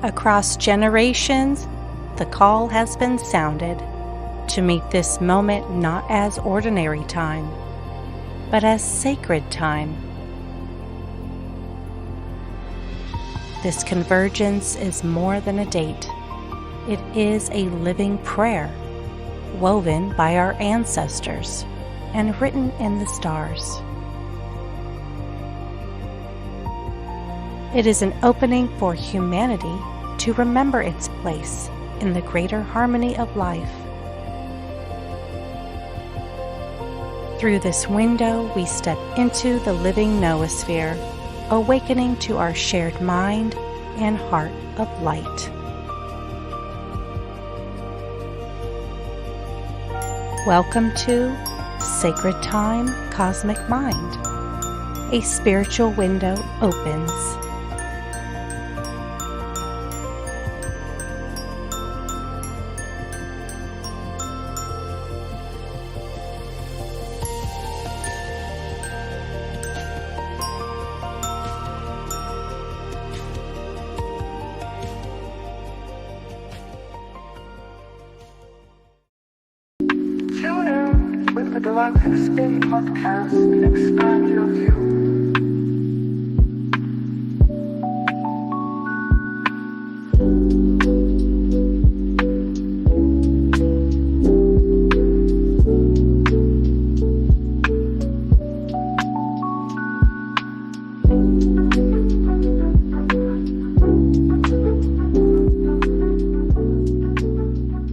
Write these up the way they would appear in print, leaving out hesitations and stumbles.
Across generations, the call has been sounded to meet this moment not as ordinary time, but as sacred time. This convergence is more than a date. It is a living prayer, woven by our ancestors and written in the stars. It is an opening for humanity to remember its place in the greater harmony of life. Through this window, we step into the living noösphere, awakening to our shared mind and heart of light. Welcome to Sacred Time, Cosmic Mind. A spiritual window opens. With the Galactic Spin Podcast, expand your view.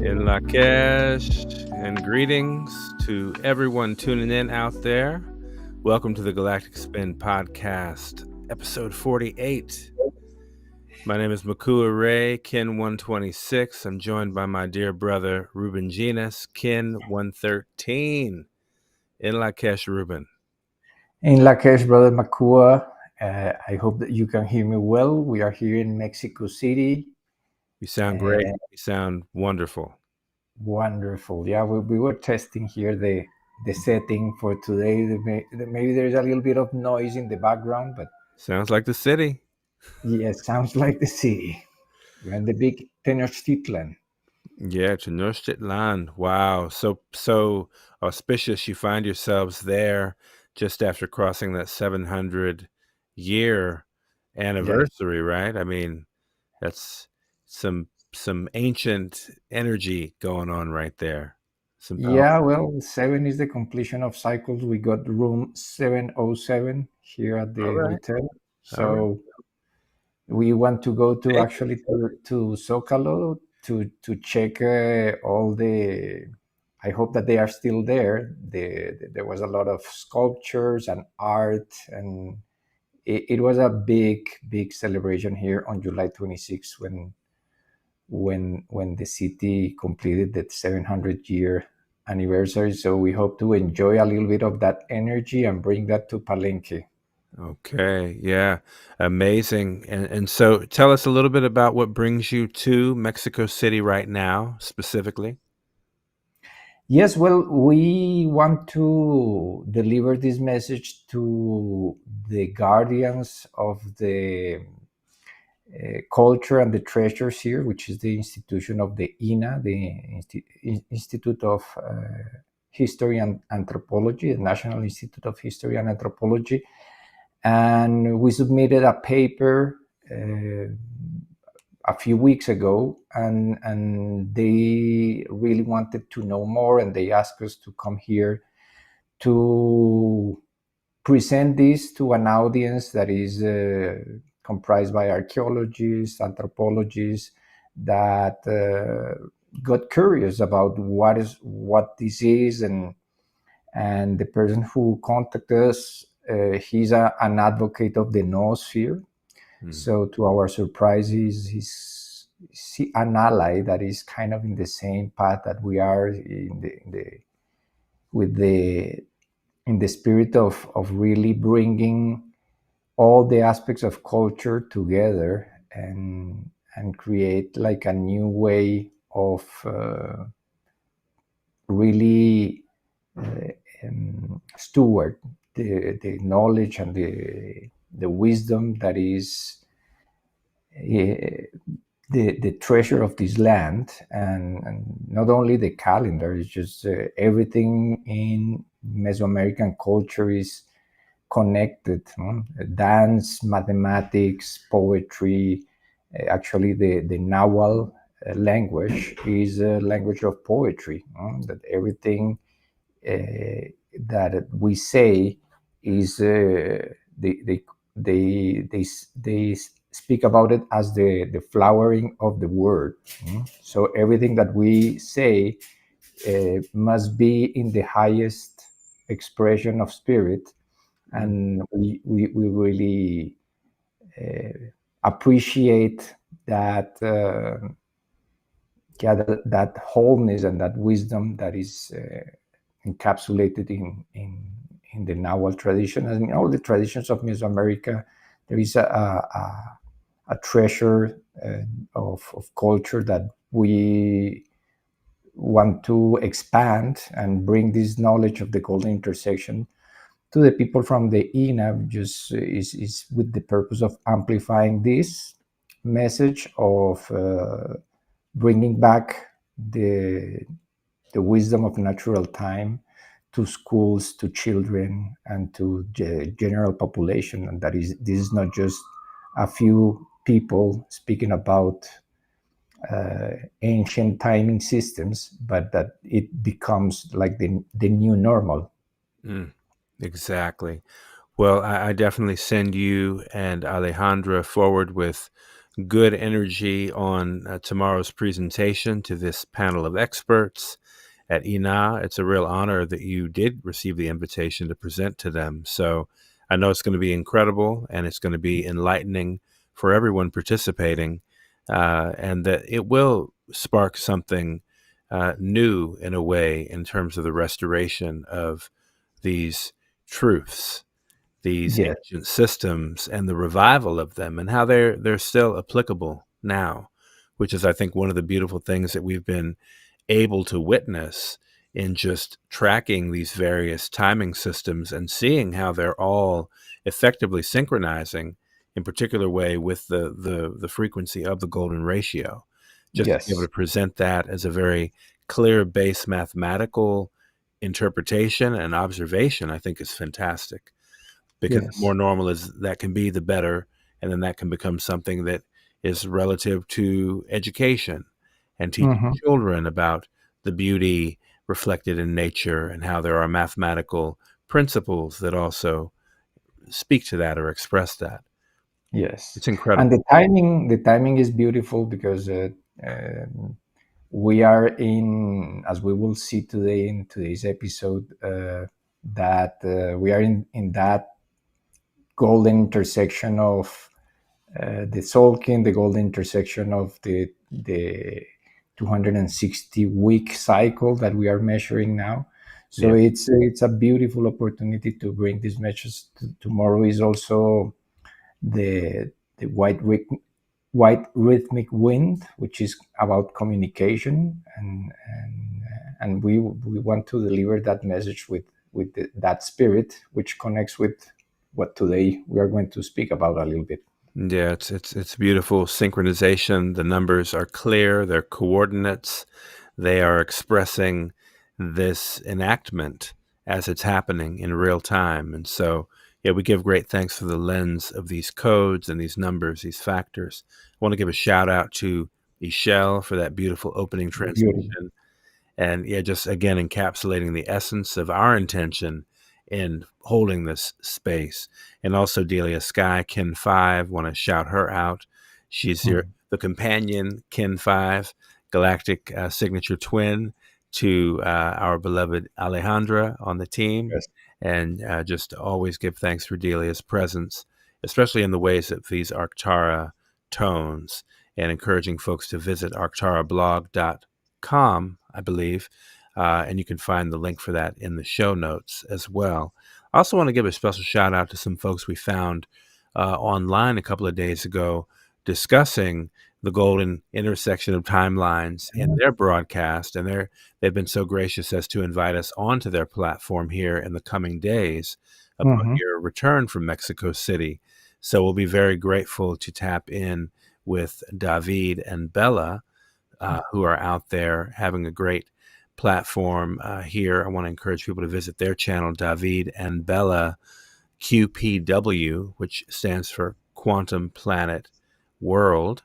In Lakesh, and greetings to everyone tuning in out there. Welcome to the Galactic Spin Podcast, episode 48. My name is Mikuak Rai, Kin 126. I'm joined by my dear brother, Rubén Llinás, Kin 113. In Lakesh, Rubén. In Lakesh, brother Mikuak, I hope that you can hear me well. We are here in Mexico City. You sound great. You sound wonderful. Wonderful. Yeah, we were testing here the setting for today. Maybe there's a little bit of noise in the background, but sounds like the city. Yeah, sounds like the city. We're in the big Tenochtitlan. Yeah, Tenochtitlan. Wow. So auspicious you find yourselves there just after crossing that 700-year anniversary, right? I mean, that's some ancient energy going on right there. Well, 7 is the completion of cycles. We got room 707 here at the hotel. So we want to go to actually to Zócalo to check all the. I hope that they are still there. There was a lot of sculptures and art, and it was a big celebration here on July 26th when the city completed the 700-year anniversary. So we hope to enjoy a little bit of that energy and bring that to Palenque. Okay, yeah, amazing. And so tell us a little bit about what brings you to Mexico City right now, specifically. Yes, well, we want to deliver this message to the guardians of the culture and the treasures here, which is the institution of the INA, the Institute of History and Anthropology, the National Institute of History and Anthropology. And we submitted a paper a few weeks ago, and they really wanted to know more, and they asked us to come here to present this to an audience that is comprised by archaeologists, anthropologists that got curious about what this is, and the person who contacted us, he's an advocate of the noösphere. So to our surprise, he's an ally that is kind of in the same path that we are in the spirit of really bringing all the aspects of culture together and create like a new way of really steward the knowledge and the wisdom that is the treasure of this land, and not only the calendar, it's just everything in Mesoamerican culture is connected. Dance, mathematics, poetry. Actually, the Nahuatl language is a language of poetry. That everything that we say is they speak about it as the flowering of the word. So everything that we say must be in the highest expression of spirit, and we really appreciate that that wholeness and that wisdom that is encapsulated in the Nahuatl tradition, and in all the traditions of Mesoamerica. There is a treasure of culture that we want to expand and bring this knowledge of the golden intersection to the people from the INA. Just is with the purpose of amplifying this message of bringing back the wisdom of natural time to schools, to children, and to general population. And this is not just a few people speaking about ancient timing systems, but that it becomes like the new normal. Exactly. Well, I definitely send you and Alejandra forward with good energy on tomorrow's presentation to this panel of experts at INA. It's a real honor that you did receive the invitation to present to them. So I know it's going to be incredible, and it's going to be enlightening for everyone participating, and that it will spark something new in a way in terms of the restoration of these truths, these Yes. ancient systems, and the revival of them, and how they're still applicable now, which is, I think, one of the beautiful things that we've been able to witness in just tracking these various timing systems and seeing how they're all effectively synchronizing in particular way with the frequency of the golden ratio. Just to be able Yes. to present that as a very clear base mathematical interpretation and observation, I think is fantastic, because the Yes. more normal as that can be, the better. And then that can become something that is relative to education and teaching children about the beauty reflected in nature and how there are mathematical principles that also speak to that or express that. Yes. It's incredible. And the timing is beautiful because we are in, as we will see today in today's episode, that we are in that golden intersection of the Solkin, the golden intersection of the 260-week cycle that we are measuring now. So Yeah. it's a beautiful opportunity to bring this message. Tomorrow is also the white rhythmic wind, which is about communication, and we want to deliver that message with that spirit, which connects with what today we are going to speak about a little bit. Yeah, it's beautiful synchronization. The numbers are clear, they're coordinates. They are expressing this enactment as it's happening in real time. And so, yeah, we give great thanks for the lens of these codes and these numbers, these factors. I want to give a shout out to Ishel for that beautiful opening Beautiful. transmission. And yeah, just again encapsulating the essence of our intention in holding this space. And also Delia Sky, Kin 5, want to shout her out. She's the companion, Kin 5, galactic signature twin to our beloved Alejandra on the team. Yes. And just always give thanks for Delia's presence, especially in the ways of these Arctara tones, and encouraging folks to visit arctarablog.com, I believe, and you can find the link for that in the show notes as well. I also want to give a special shout out to some folks we found online a couple of days ago discussing the golden intersection of timelines in their broadcast, and they've been so gracious as to invite us onto their platform here in the coming days upon your return from Mexico City. So we'll be very grateful to tap in with David and Bella, who are out there having a great platform here. I want to encourage people to visit their channel, David and Bella QPW, which stands for Quantum Planet World.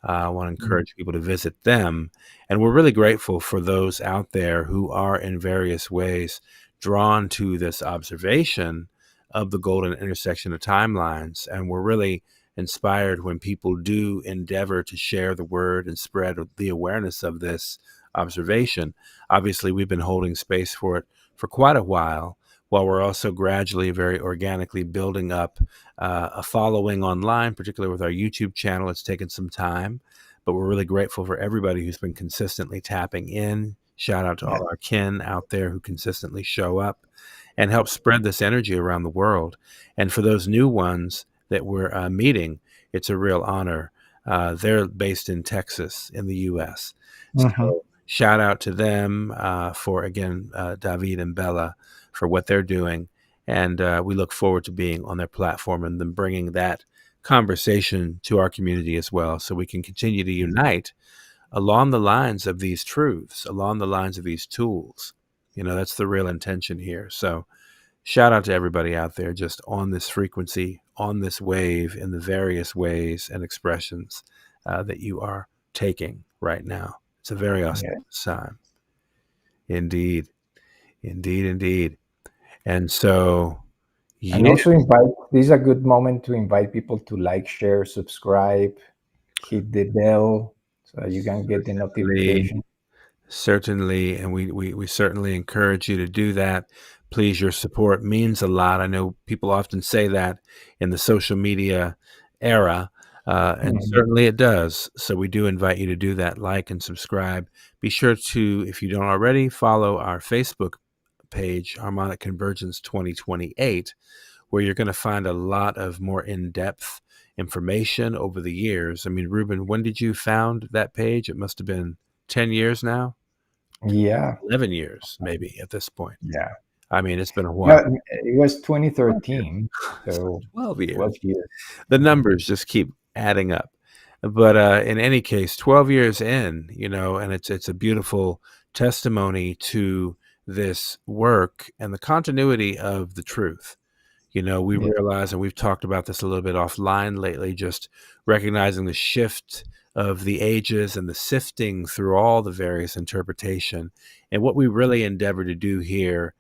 I want to encourage people to visit them. And we're really grateful for those out there who are in various ways drawn to this observation of the golden intersection of timelines. And we're really inspired when people do endeavor to share the word and spread the awareness of this observation. Obviously, we've been holding space for it for quite a while we're also gradually, very organically building up a following online, particularly with our YouTube channel. It's taken some time, but we're really grateful for everybody who's been consistently tapping in. Shout out to all our kin out there who consistently show up and help spread this energy around the world. And for those new ones that we're meeting, it's a real honor. They're based in Texas in the U.S. So shout out to them for, again, David and Bella, for what they're doing. And we look forward to being on their platform and then bringing that conversation to our community as well, so we can continue to unite along the lines of these truths, along the lines of these tools. That's the real intention here. So shout out to everybody out there just on this frequency, on this wave, in the various ways and expressions that you are taking right now. It's a very auspicious time. Indeed. And so, and also this is a good moment to invite people to like, share, subscribe, hit the bell so you can get the notification. Certainly. And we certainly encourage you to do that. Please, your support means a lot. I know people often say that in the social media era, and certainly it does. So we do invite you to do that, like and subscribe. Be sure to, if you don't already, follow our Facebook page, Harmonic Convergence 2028, where you're going to find a lot of more in-depth information over the years. I mean, Rubén, when did you found that page? It must have been 10 years now? Yeah. 11 years, maybe, at this point. Yeah. I mean, it's been a while. No, it was 2013. So 12 years. 12 years. The numbers just keep adding up. But in any case, 12 years in, and it's a beautiful testimony to this work and the continuity of the truth. We realize, and we've talked about this a little bit offline lately, just recognizing the shift of the ages and the sifting through all the various interpretation. And what we really endeavor to do here,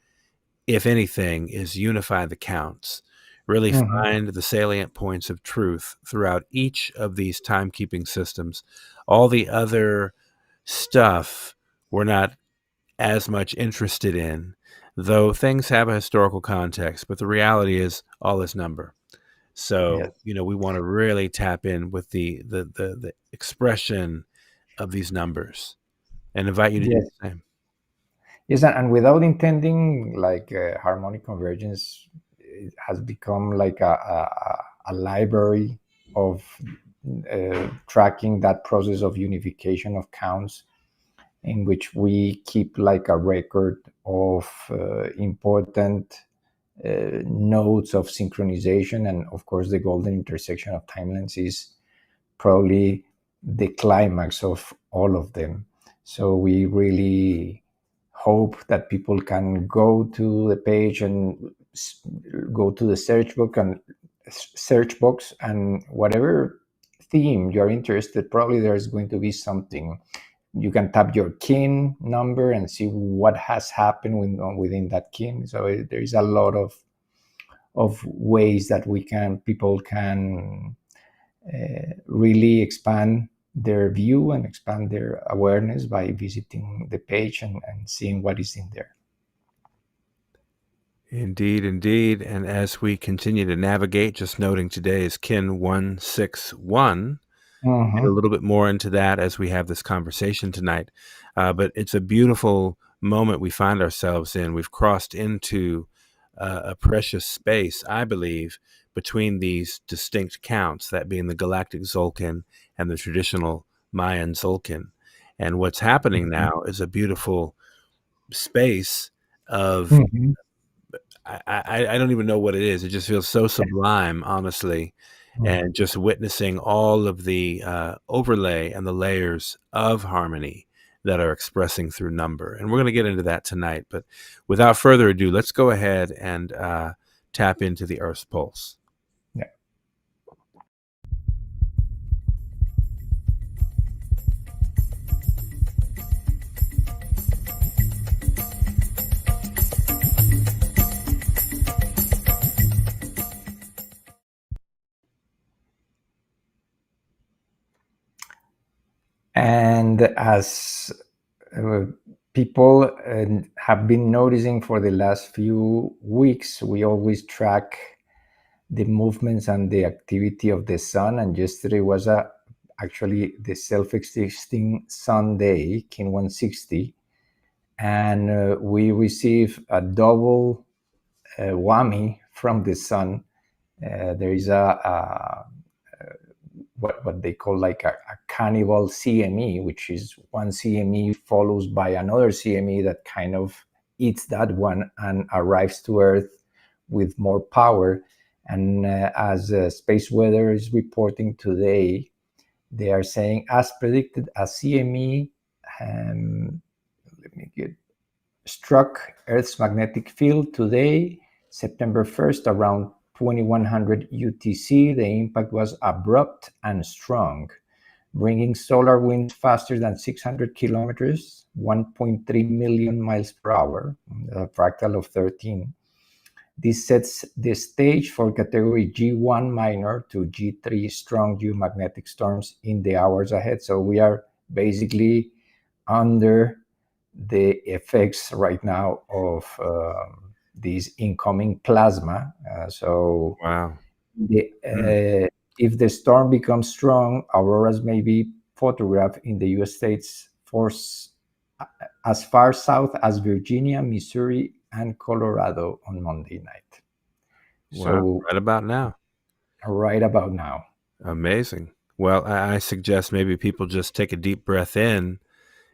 if anything, is unify the counts, really find the salient points of truth throughout each of these timekeeping systems. All the other stuff we're not as much interested in, though things have a historical context, but the reality is all is number. So, we want to really tap in with the expression of these numbers and invite you to do the same. Yes, and without intending, like harmonic convergence, it has become like a library of tracking that process of unification of counts, in which we keep like a record of important nodes of synchronization. And of course, the golden intersection of timelines is probably the climax of all of them. So we really hope that people can go to the page and go to the search box and whatever theme you're interested, probably there's going to be something. You can tap your kin number and see what has happened within that kin. So there is a lot of ways that people can really expand their view and expand their awareness by visiting the page and seeing what is in there. Indeed. And as we continue to navigate, just noting today is kin 161. Get a little bit more into that as we have this conversation tonight. But it's a beautiful moment we find ourselves in. We've crossed into a precious space, I believe, between these distinct counts, that being the galactic Tzolk'in and the traditional Mayan Tzolk'in. And what's happening now is a beautiful space of, I don't even know what it is. It just feels so sublime, honestly. and just witnessing all of the overlay and the layers of harmony that are expressing through number. And we're going to get into that tonight. But without further ado, let's go ahead and tap into the Earth's pulse. Yeah. And as people have been noticing for the last few weeks, we always track the movements and the activity of the sun. And yesterday was actually the self-existing sun day, Kin 160. And we receive a double whammy from the sun. There is what they call like a cannibal CME, which is one CME follows by another CME that kind of eats that one and arrives to Earth with more power. And as Space Weather is reporting today, they are saying, as predicted, a CME struck Earth's magnetic field today, September 1st, around 2100 UTC. The impact was abrupt and strong, bringing solar winds faster than 600 kilometers, 1.3 million miles per hour, a fractal of 13. This sets the stage for category G1 minor to G3 strong geomagnetic storms in the hours ahead. So we are basically under the effects right now of this incoming plasma. Wow. If the storm becomes strong, auroras may be photographed in the US states for as far south as Virginia, Missouri, and Colorado on Monday night. Wow. So Right about now. Right about now. Amazing. Well, I suggest maybe people just take a deep breath in.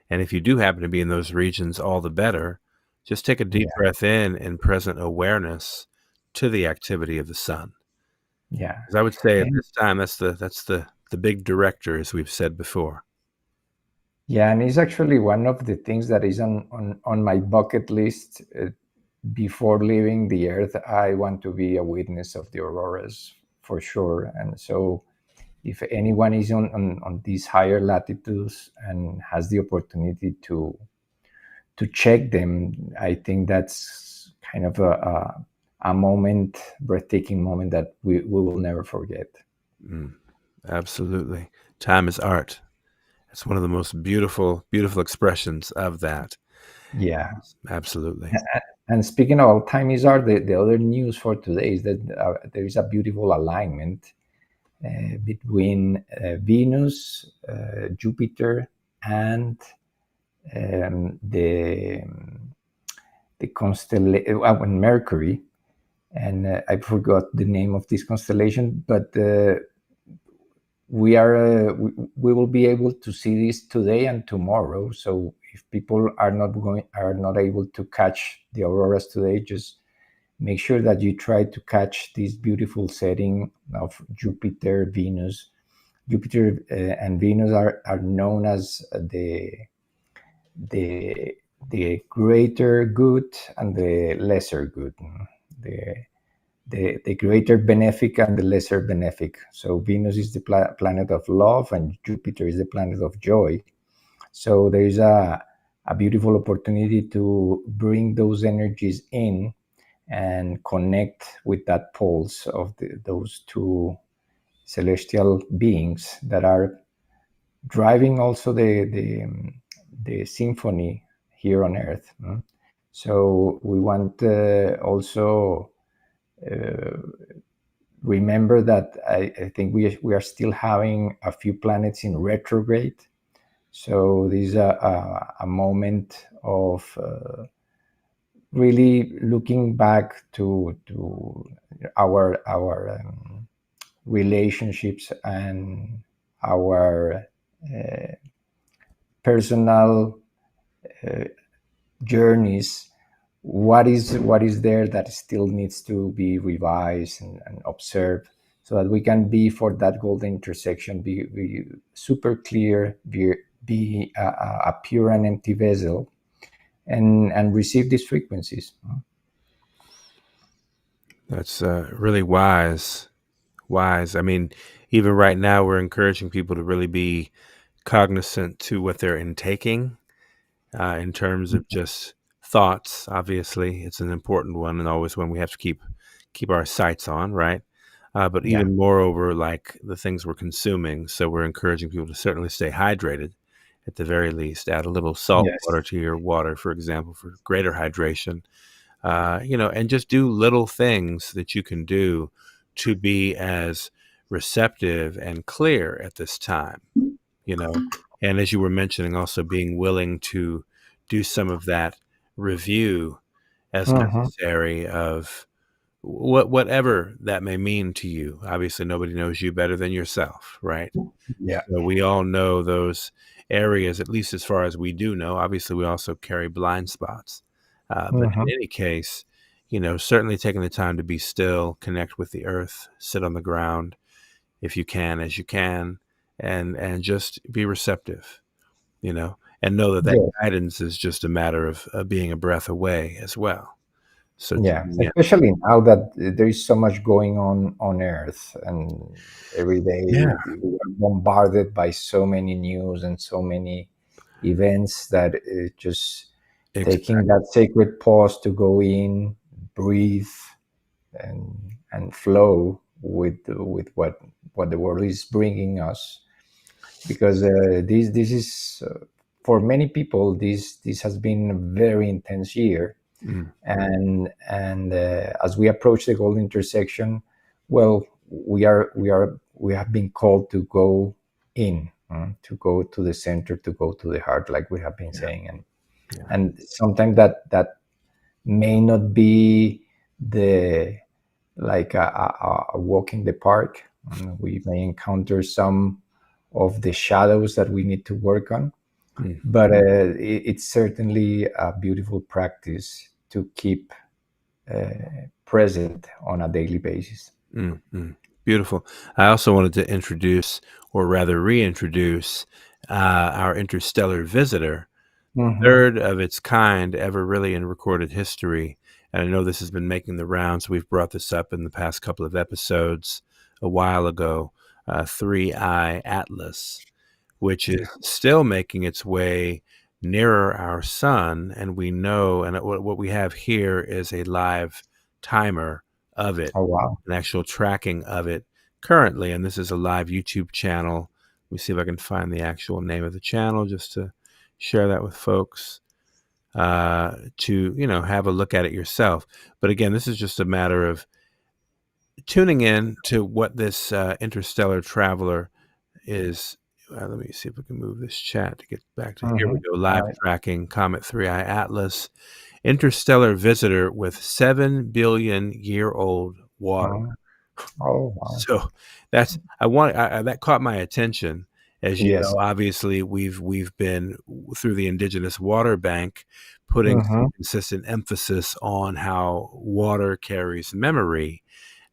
And if you do happen to be in those regions, all the better. Just take a deep breath in and present awareness to the activity of the sun. Yeah. Because I would say at this time, that's the big director, as we've said before. Yeah, and it's actually one of the things that is on my bucket list. Before leaving the Earth, I want to be a witness of the auroras for sure. And so if anyone is on these higher latitudes and has the opportunity to check them, I think that's kind of a moment, breathtaking moment that we will never forget. Absolutely. Time is art. It's one of the most beautiful expressions of that. Yeah, absolutely. And speaking of time is art, the other news for today is that there is a beautiful alignment between Venus, Jupiter, and the constellation Mercury. And I forgot the name of this constellation, but we will be able to see this today and tomorrow. So if people are not able to catch the auroras today, just make sure that you try to catch this beautiful setting of Jupiter, Venus. Jupiter and Venus are known as the greater good and the lesser good. The greater benefic and the lesser benefic. So Venus is the planet of love and Jupiter is the planet of joy. So there is a beautiful opportunity to bring those energies in and connect with that pulse of those two celestial beings that are driving also the symphony here on Earth. So we want also remember that I think we are still having a few planets in retrograde. So this is a moment of really looking back to our relationships and our personal journeys. What is there that still needs to be revised and observed, so that we can be for that golden intersection, be super clear, be a pure and empty vessel, and receive these frequencies. That's really wise. I mean, even right now, we're encouraging people to really be cognizant to what they're intaking in terms of just thoughts. Obviously, it's an important one, and always one we have to keep our sights on, right? But Yeah. even moreover, like the things we're consuming. So we're encouraging people to certainly stay hydrated at the very least. Add a little salt Yes. water to your water, for example, for greater hydration. And just do little things that you can do to be as receptive and clear at this time, and as you were mentioning, also being willing to do some of that review as necessary of whatever that may mean to you. Obviously, nobody knows you better than yourself, right? Yeah. So we all know those areas, at least as far as we do know. Obviously, we also carry blind spots. But in any case, certainly taking the time to be still, connect with the earth, sit on the ground if you can, as you can, and just be receptive, and know that Yeah. guidance is just a matter of being a breath away as well. So Yeah, especially now that there is so much going on Earth, and every day Yeah. we are bombarded by so many news and so many events that just taking that sacred pause to go in, breathe, and flow with what the world is bringing us, because this is for many people this has been a very intense year. And as we approach the golden intersection, well, we have been called to go in, to go to the center, to go to the heart, like we have been saying. And sometimes that may not be the like a walk in the park. We may encounter some of the shadows that we need to work on, but it's certainly a beautiful practice to keep present on a daily basis. Beautiful. I also wanted to introduce, or rather reintroduce, our interstellar visitor, third of its kind ever really in recorded history. And I know this has been making the rounds. We've brought this up in the past couple of episodes a while ago, 3I Atlas, which is still making its way nearer our sun. And we know, and what we have here is a live timer of it. Oh, wow. An actual tracking of it currently. And this is a live YouTube channel. Let me see if I can find the actual name of the channel just to share that with folks, to, have a look at it yourself. But again, this is just a matter of tuning in to what this interstellar traveler is. Let me see if we can move this chat to get back to here we go. Live tracking Comet 3I Atlas, interstellar visitor with 7 billion year old water. Oh, wow. So that's that caught my attention. As you know, obviously we've been through the Indigenous Water Bank putting some consistent emphasis on how water carries memory.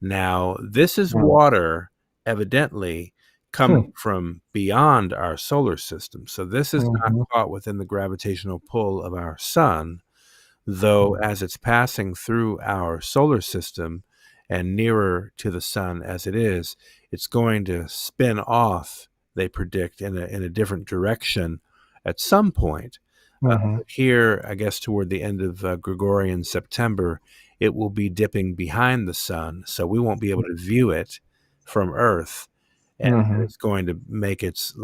Now, this is water evidently coming from beyond our solar system. So this is not caught within the gravitational pull of our sun, though as it's passing through our solar system and nearer to the sun as it is, it's going to spin off, they predict, in a different direction at some point. Here, I guess toward the end of Gregorian September, it will be dipping behind the sun, so we won't be able to view it from Earth. And it's going to make its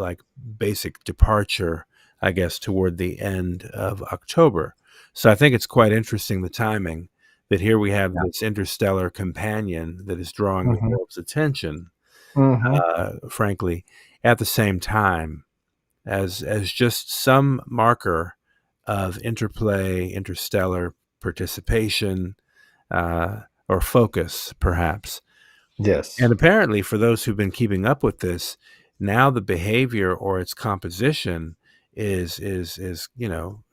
basic departure, I guess, toward the end of October. So I think it's quite interesting, the timing, that here we have this interstellar companion that is drawing the world's attention, frankly, at the same time as just some marker of interplay, interstellar participation, or focus, perhaps. Yes. And apparently, for those who've been keeping up with this, now the behavior or its composition is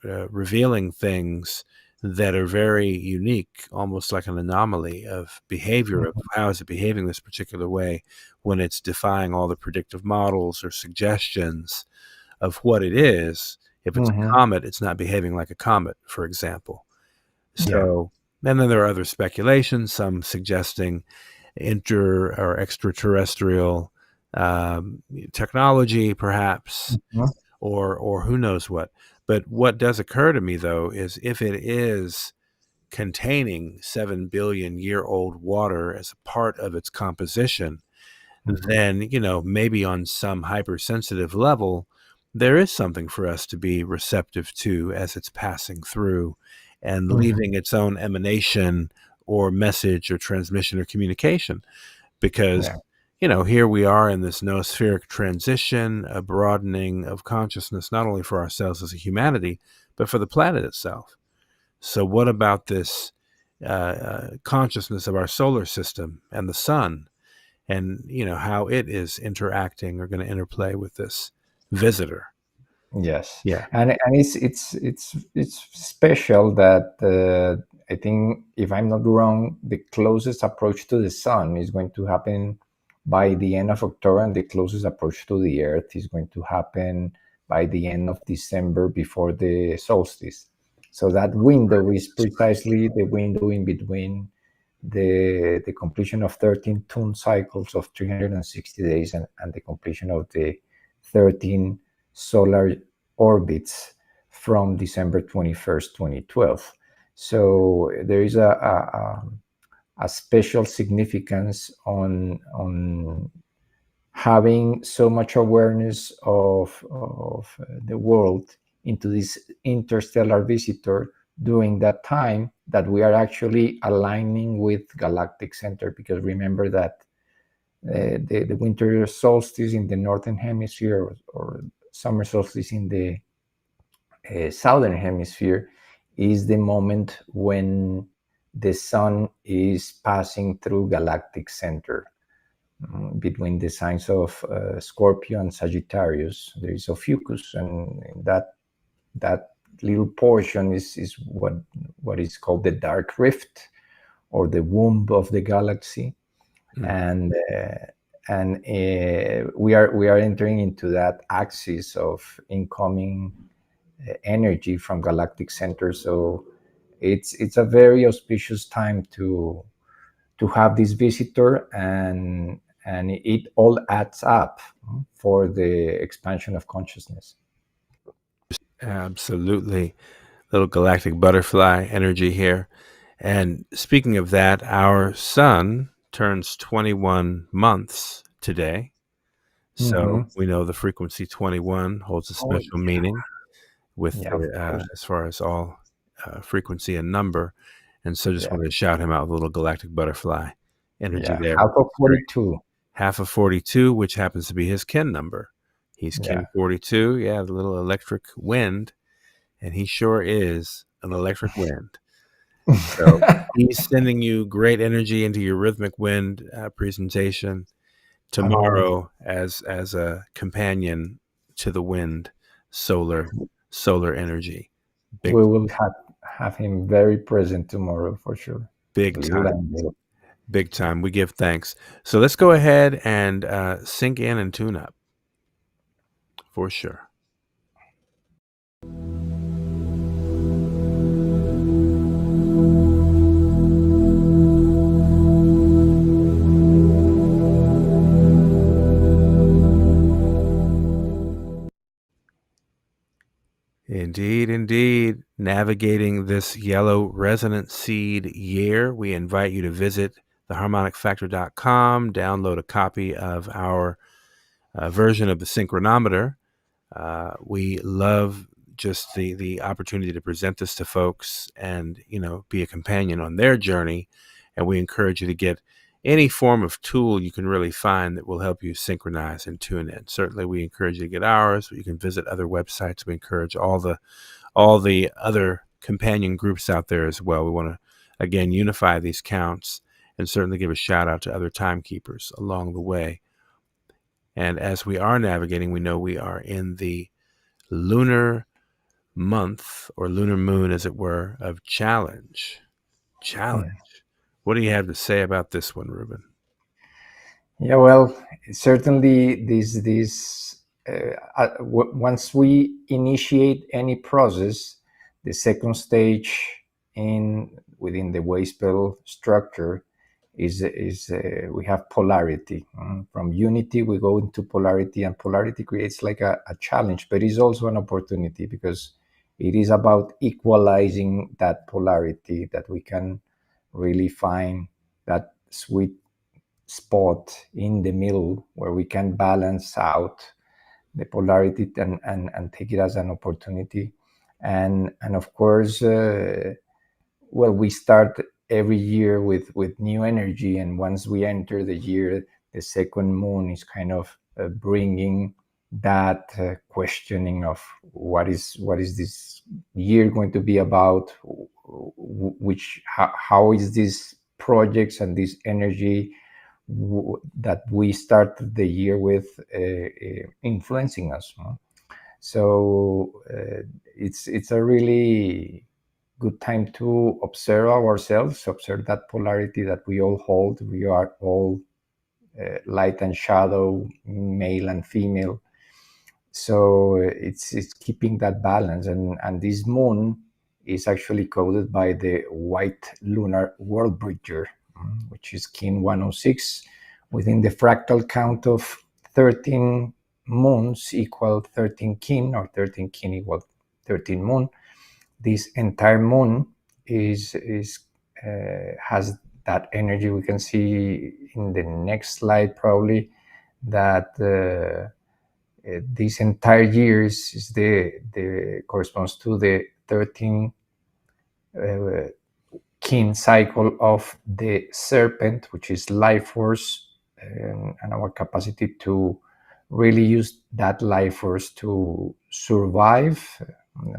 revealing things that are very unique, almost like an anomaly of behavior, of how is it behaving this particular way when it's defying all the predictive models or suggestions of what it is. If it's a comet, it's not behaving like a comet, for example. So, and then there are other speculations, some suggesting inter or extraterrestrial technology, perhaps, or who knows what. But what does occur to me, though, is if it is containing 7 billion year old water as a part of its composition, then, you know, maybe on some hypersensitive level, there is something for us to be receptive to as it's passing through and leaving its own emanation or message or transmission or communication. Because, you know, here we are in this noospheric transition, a broadening of consciousness, not only for ourselves as a humanity, but for the planet itself. So what about this consciousness of our solar system and the sun, and, you know, how it is interacting or going to interplay with this visitor? Yes. Yeah. And it's special that I think, if I'm not wrong, the closest approach to the sun is going to happen by the end of October, and the closest approach to the Earth is going to happen by the end of December, before the solstice. So that window is precisely the window in between the completion of 13 Tun cycles of 360 days and the completion of the 13 solar orbits from December 21st, 2012. So there is a special significance on having so much awareness of the world into this interstellar visitor during that time, that we are actually aligning with galactic center. Because remember that the winter solstice in the northern hemisphere, or summer solstice in the southern hemisphere, is the moment when the sun is passing through galactic center. Between the signs of Scorpio and Sagittarius, there is a fucus, and that little portion is what is called the dark rift, or the womb of the galaxy. And we are entering into that axis of incoming energy from galactic center. So it's a very auspicious time to have this visitor, and it all adds up for the expansion of consciousness. Absolutely. Little galactic butterfly energy here. And speaking of that, our sun turns 21 months today. So we know the frequency 21 holds a special meaning with as far as all frequency and number. And so just wanted to shout him out with a little galactic butterfly energy there. Half of 42. Half of 42, which happens to be his kin number. He's kin 42. Yeah, the little electric wind. And he sure is an electric wind. So he's sending you great energy into your rhythmic wind presentation tomorrow as a companion to the wind, solar energy. We will have him very present tomorrow for sure. Big time. We give thanks. So let's go ahead and sink in and tune up for sure. Indeed. Navigating this yellow resonant seed year, we invite you to visit theharmonicfactor.com, download a copy of our version of the synchronometer. We love just the opportunity to present this to folks and, you know, be a companion on their journey. And we encourage you to get any form of tool you can really find that will help you synchronize and tune in. Certainly, we encourage you to get ours. You can visit other websites. We encourage all the other companion groups out there as well. We want to, again, unify these counts and certainly give a shout out to other timekeepers along the way. And as we are navigating, we know we are in the lunar month or lunar moon, as it were, of challenge. What do you have to say about this one, Rubén? Yeah, well, certainly once we initiate any process, the second stage within the wave spell structure is we have polarity. From unity we go into polarity, and polarity creates like a challenge, but it's also an opportunity, because it is about equalizing that polarity, that we can really find that sweet spot in the middle where we can balance out the polarity and take it as an opportunity. And of course, well, we start every year with new energy, and once we enter the year, the second moon is kind of bringing that questioning of what is this year going to be about, how is this projects and this energy that we start the year with influencing us. So it's a really good time to observe ourselves, observe that polarity that we all hold. We are all light and shadow, male and female. So it's keeping that balance, and this moon is actually coded by the white lunar world bridger, which is kin 106, within the fractal count of 13 moons equal 13 kin, or 13 kin equal 13 moon. This entire moon has that energy. We can see in the next slide probably that this entire year is the corresponds to the 13 kin cycle of the serpent, which is life force, and our capacity to really use that life force to survive,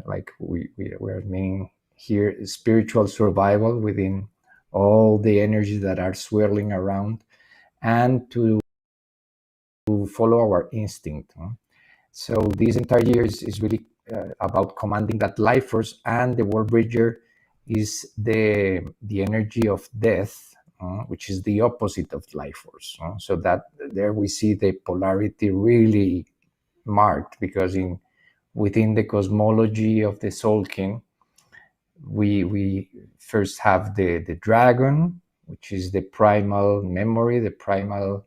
like we are meaning here, spiritual survival within all the energies that are swirling around, and to follow our instinct. So this entire year is really about commanding that life force, and the world bridger is the energy of death, which is the opposite of life force. So that there we see the polarity really marked, because within the cosmology of the Solkin, we first have the dragon, which is the primal memory, the primal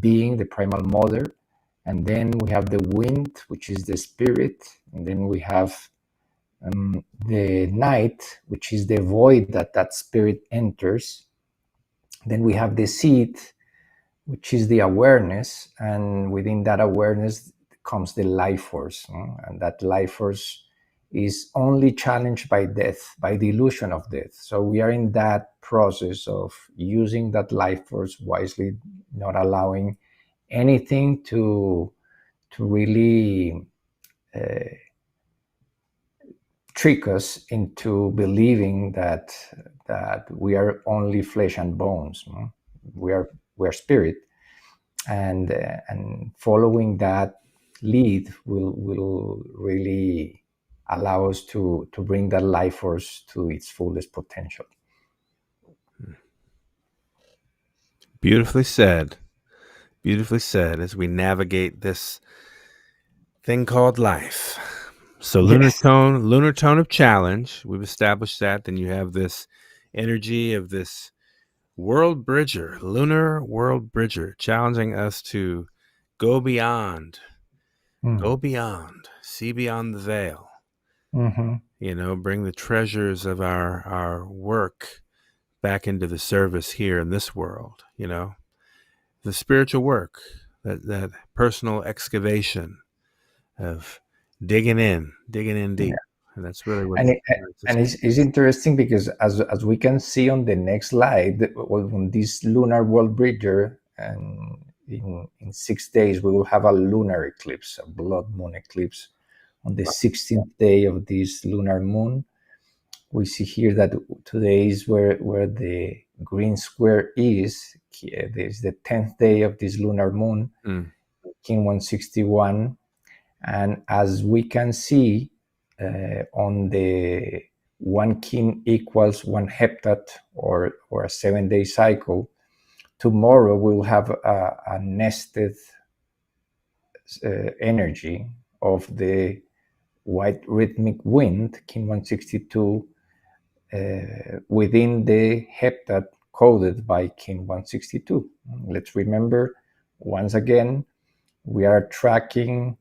being, the primal mother. And then we have the wind, which is the spirit. And then we have the night, which is the void that spirit enters. Then we have the seed, which is the awareness. And within that awareness comes the life force. And that life force is only challenged by death, by the illusion of death. So we are in that process of using that life force wisely, not allowing anything to really trick us into believing that we are only flesh and bones. We are spirit, and following that lead will really allow us to bring that life force to its fullest potential. Beautifully said. Beautifully said, as we navigate this thing called life. So Yes. lunar tone of challenge. We've established that. Then you have this energy of this world bridger, lunar world bridger, challenging us to go beyond, see beyond the veil. Mm-hmm. Bring the treasures of our work back into the service here in this world. The spiritual work, that personal excavation of digging in deep. Yeah. And that's really what. And it's interesting, because as we can see on the next slide, on this lunar world bridger, and in 6 days we will have a lunar eclipse, a blood moon eclipse, on the 16th day of this lunar moon. We see here that today is where the green square is. This is the 10th day of this lunar moon, kin 161. And as we can see, on the 1 kin equals 1 heptad, or a 7-day cycle, tomorrow we'll have a nested energy of the white rhythmic wind, kin 162, within the heptad coded by kin 162. Let's remember, once again, we are tracking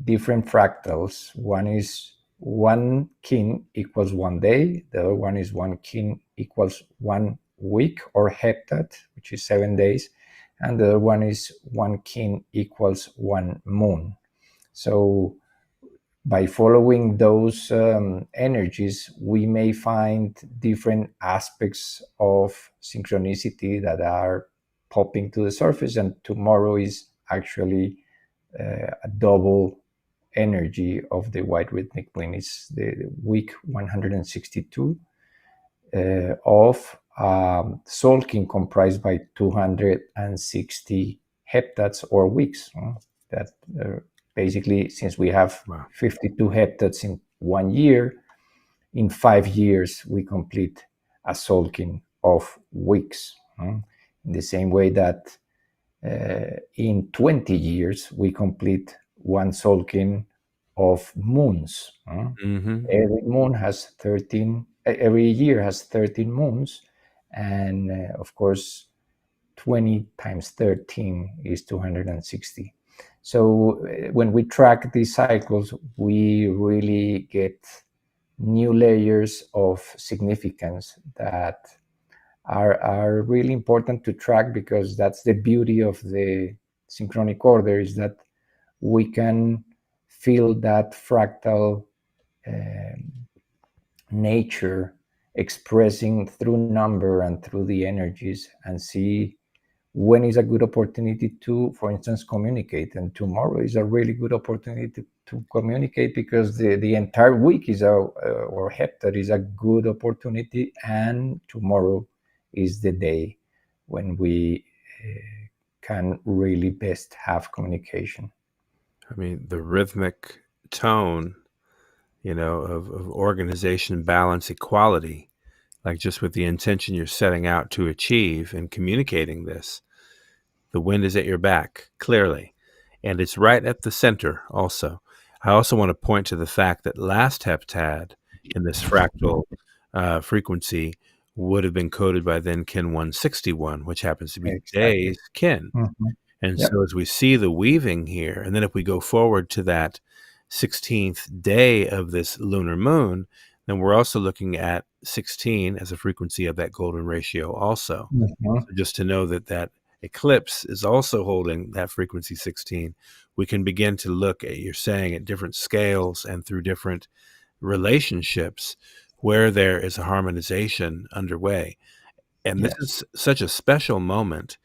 different fractals. One is 1 kin equals 1 day. The other one is 1 kin equals 1 week or heptad, which is 7 days. And the other one is 1 kin equals 1 moon. So by following those energies, we may find different aspects of synchronicity that are popping to the surface. And tomorrow is actually a double energy of the white rhythmic wind. It's the week 162 of Solkin comprised by 260 heptads or weeks. That basically, since we have 52 heptads in 1 year, in 5 years we complete a Solkin of weeks. In the same way that in 20 years we complete 1 Solkin of moons. Every moon has 13. Every year has 13 moons, and of course 20 times 13 is 260. So when we track these cycles, we really get new layers of significance that are really important to track, because that's the beauty of the synchronic order, is that we can feel that fractal nature expressing through number and through the energies, and see when is a good opportunity to, for instance, communicate. And tomorrow is a really good opportunity to communicate, because the entire week is or heptad is a good opportunity, and tomorrow is the day when we can really best have communication. I mean, the rhythmic tone, of organization, balance, equality, like just with the intention you're setting out to achieve and communicating this. The wind is at your back, clearly, and it's right at the center also. I also want to point to the fact that last heptad in this fractal frequency would have been coded by then kin 161, which happens to be today's kin. And so as we see the weaving here, and then if we go forward to that 16th day of this lunar moon, then we're also looking at 16 as a frequency of that golden ratio also. So just to know that eclipse is also holding that frequency 16, we can begin to look at, you're saying, at different scales and through different relationships where there is a harmonization underway. And this is such a special moment.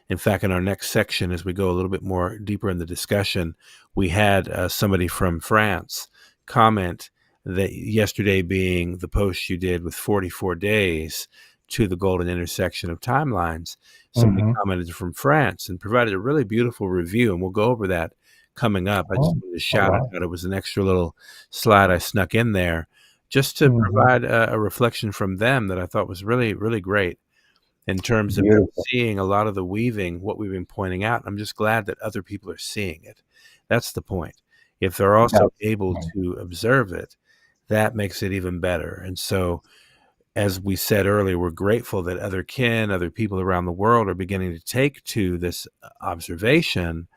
In fact, in our next section, as we go a little bit more deeper in the discussion, we had somebody from France comment that yesterday being the post you did with 44 days to the golden intersection of timelines. Somebody commented from France and provided a really beautiful review, and we'll go over that coming up. I just wanted to shout out that it was an extra little slide I snuck in there just to provide a reflection from them that I thought was really, really great in terms of seeing a lot of the weaving, what we've been pointing out. I'm just glad that other people are seeing it. That's the point. If they're also able to observe it, that makes it even better. And so, as we said earlier, we're grateful that other kin, other people around the world are beginning to take to this observation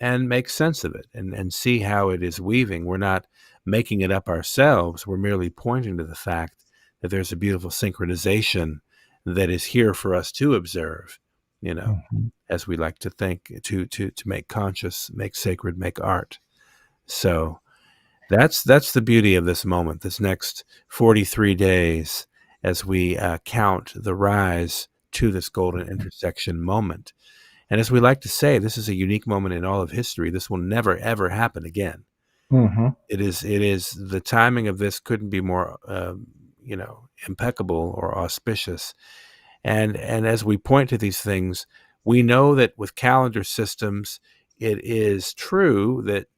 and make sense of it and see how it is weaving. We're not making it up ourselves. We're merely pointing to the fact that there's a beautiful synchronization that is here for us to observe, as we like to think, to make conscious, make sacred, make art. So that's the beauty of this moment, this next 43 days, as we count the rise to this golden intersection moment. And as we like to say, this is a unique moment in all of history. This will never, ever happen again. It is the timing of this couldn't be more, impeccable or auspicious. And as we point to these things, we know that with calendar systems, it is true that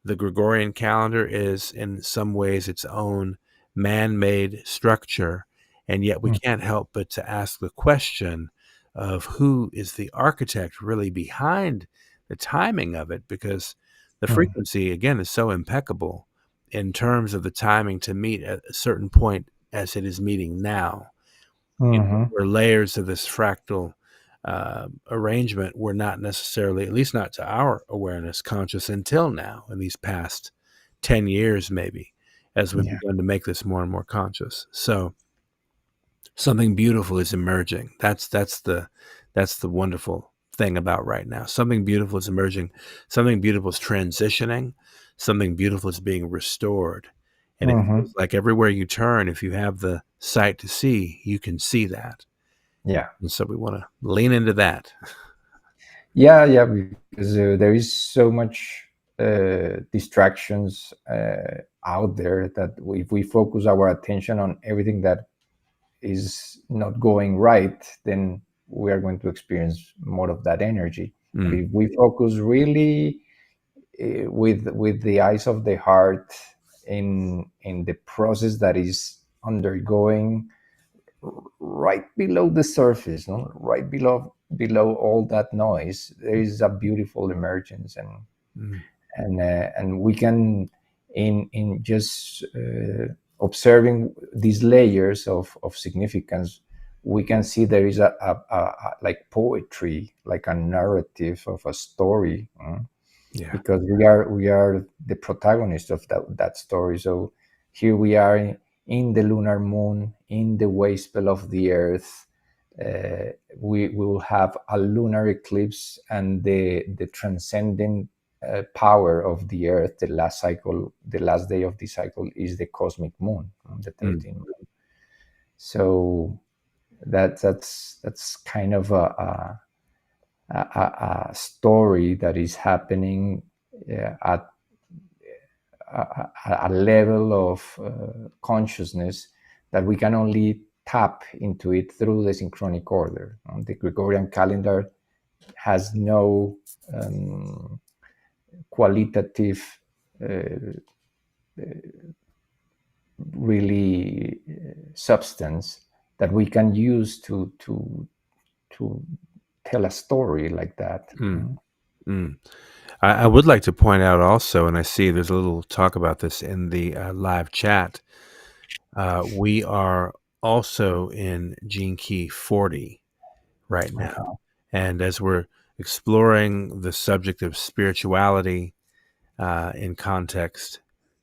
the Gregorian calendar is in some ways its own man-made structure, and yet we can't help but to ask the question of who is the architect really behind the timing of it, because the frequency, again, is so impeccable in terms of the timing to meet at a certain point as it is meeting now. Where layers of this fractal arrangement were not necessarily, at least not to our awareness, conscious until now, in these past 10 years maybe, as we've begun to make this more and more conscious. So something beautiful is emerging. That's the wonderful thing about right now. Something beautiful is emerging. Something beautiful is transitioning. Something beautiful is being restored. And it feels like everywhere you turn, if you have the sight to see, you can see that. Yeah. And so we want to lean into that. Yeah, because there is so much distractions out there that if we focus our attention on everything that is not going right, then we are going to experience more of that energy. But if we focus really with the eyes of the heart in the process that is undergoing right below the surface, no? Right below all that noise, there is a beautiful emergence, and we can in just observing these layers of significance, we can see there is a like poetry, like a narrative of a story. Because we are the protagonist of that story. So here we are in the lunar moon, in the wave spell of the earth. We will have a lunar eclipse, and the transcending power of the earth. The last day of the cycle is the cosmic moon, the 13th moon. So that's kind of a story that is happening at a level of consciousness that we can only tap into it through the synchronic order. The Gregorian calendar has no qualitative really substance that we can use to tell a story like that. I would like to point out also, and I see there's a little talk about this in the live chat, we are also in Gene Key 40 right now. And as we're exploring the subject of spirituality in context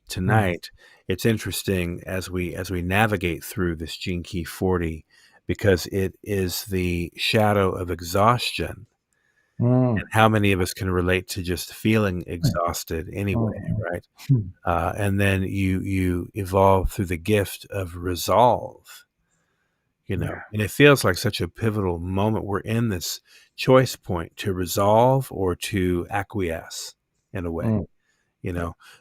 tonight, it's interesting as we navigate through this Gene Key 40, because it is the shadow of exhaustion. And how many of us can relate to just feeling exhausted anyway, right? And then you evolve through the gift of resolve, and it feels like such a pivotal moment. We're in this choice point to resolve or to acquiesce in a way.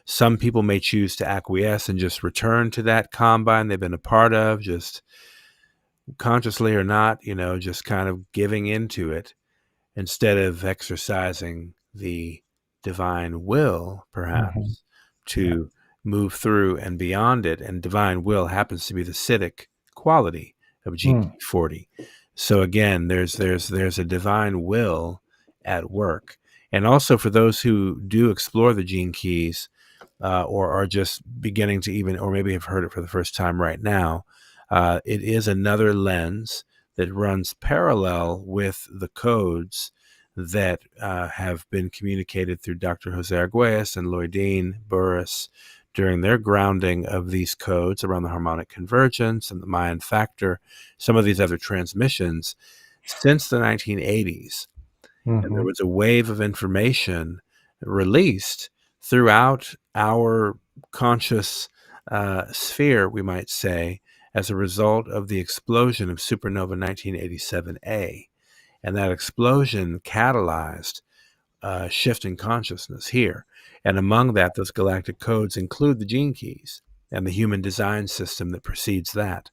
Some people may choose to acquiesce and just return to that combine they've been a part of, just consciously or not, just kind of giving into it, instead of exercising the divine will, perhaps, to move through and beyond it. And divine will happens to be the Siddhic quality of G40. So again, there's a divine will at work. And also for those who do explore the gene keys, or are just beginning to even, or maybe have heard it for the first time right now, it is another lens that runs parallel with the codes that have been communicated through Dr. Jose Arguelles and Lloydine Burris during their grounding of these codes around the harmonic convergence and the Mayan factor, some of these other transmissions since the 1980s. And there was a wave of information released throughout our conscious sphere, we might say, as a result of the explosion of supernova 1987A. And that explosion catalyzed shift in consciousness here. And among that, those galactic codes include the gene keys and the human design system that precedes that.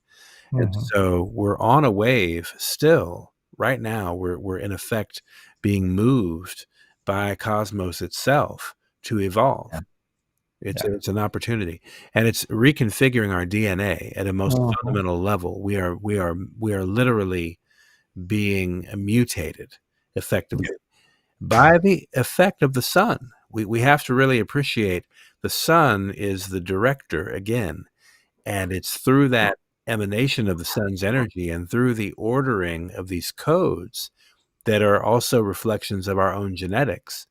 And so we're on a wave still. Right now, we're in effect being moved by cosmos itself to evolve. It's an opportunity, and it's reconfiguring our DNA at a most fundamental level. We are literally being mutated effectively by the effect of the sun. We have to really appreciate the sun is the director again, and it's through that emanation of the sun's energy and through the ordering of these codes that are also reflections of our own genetics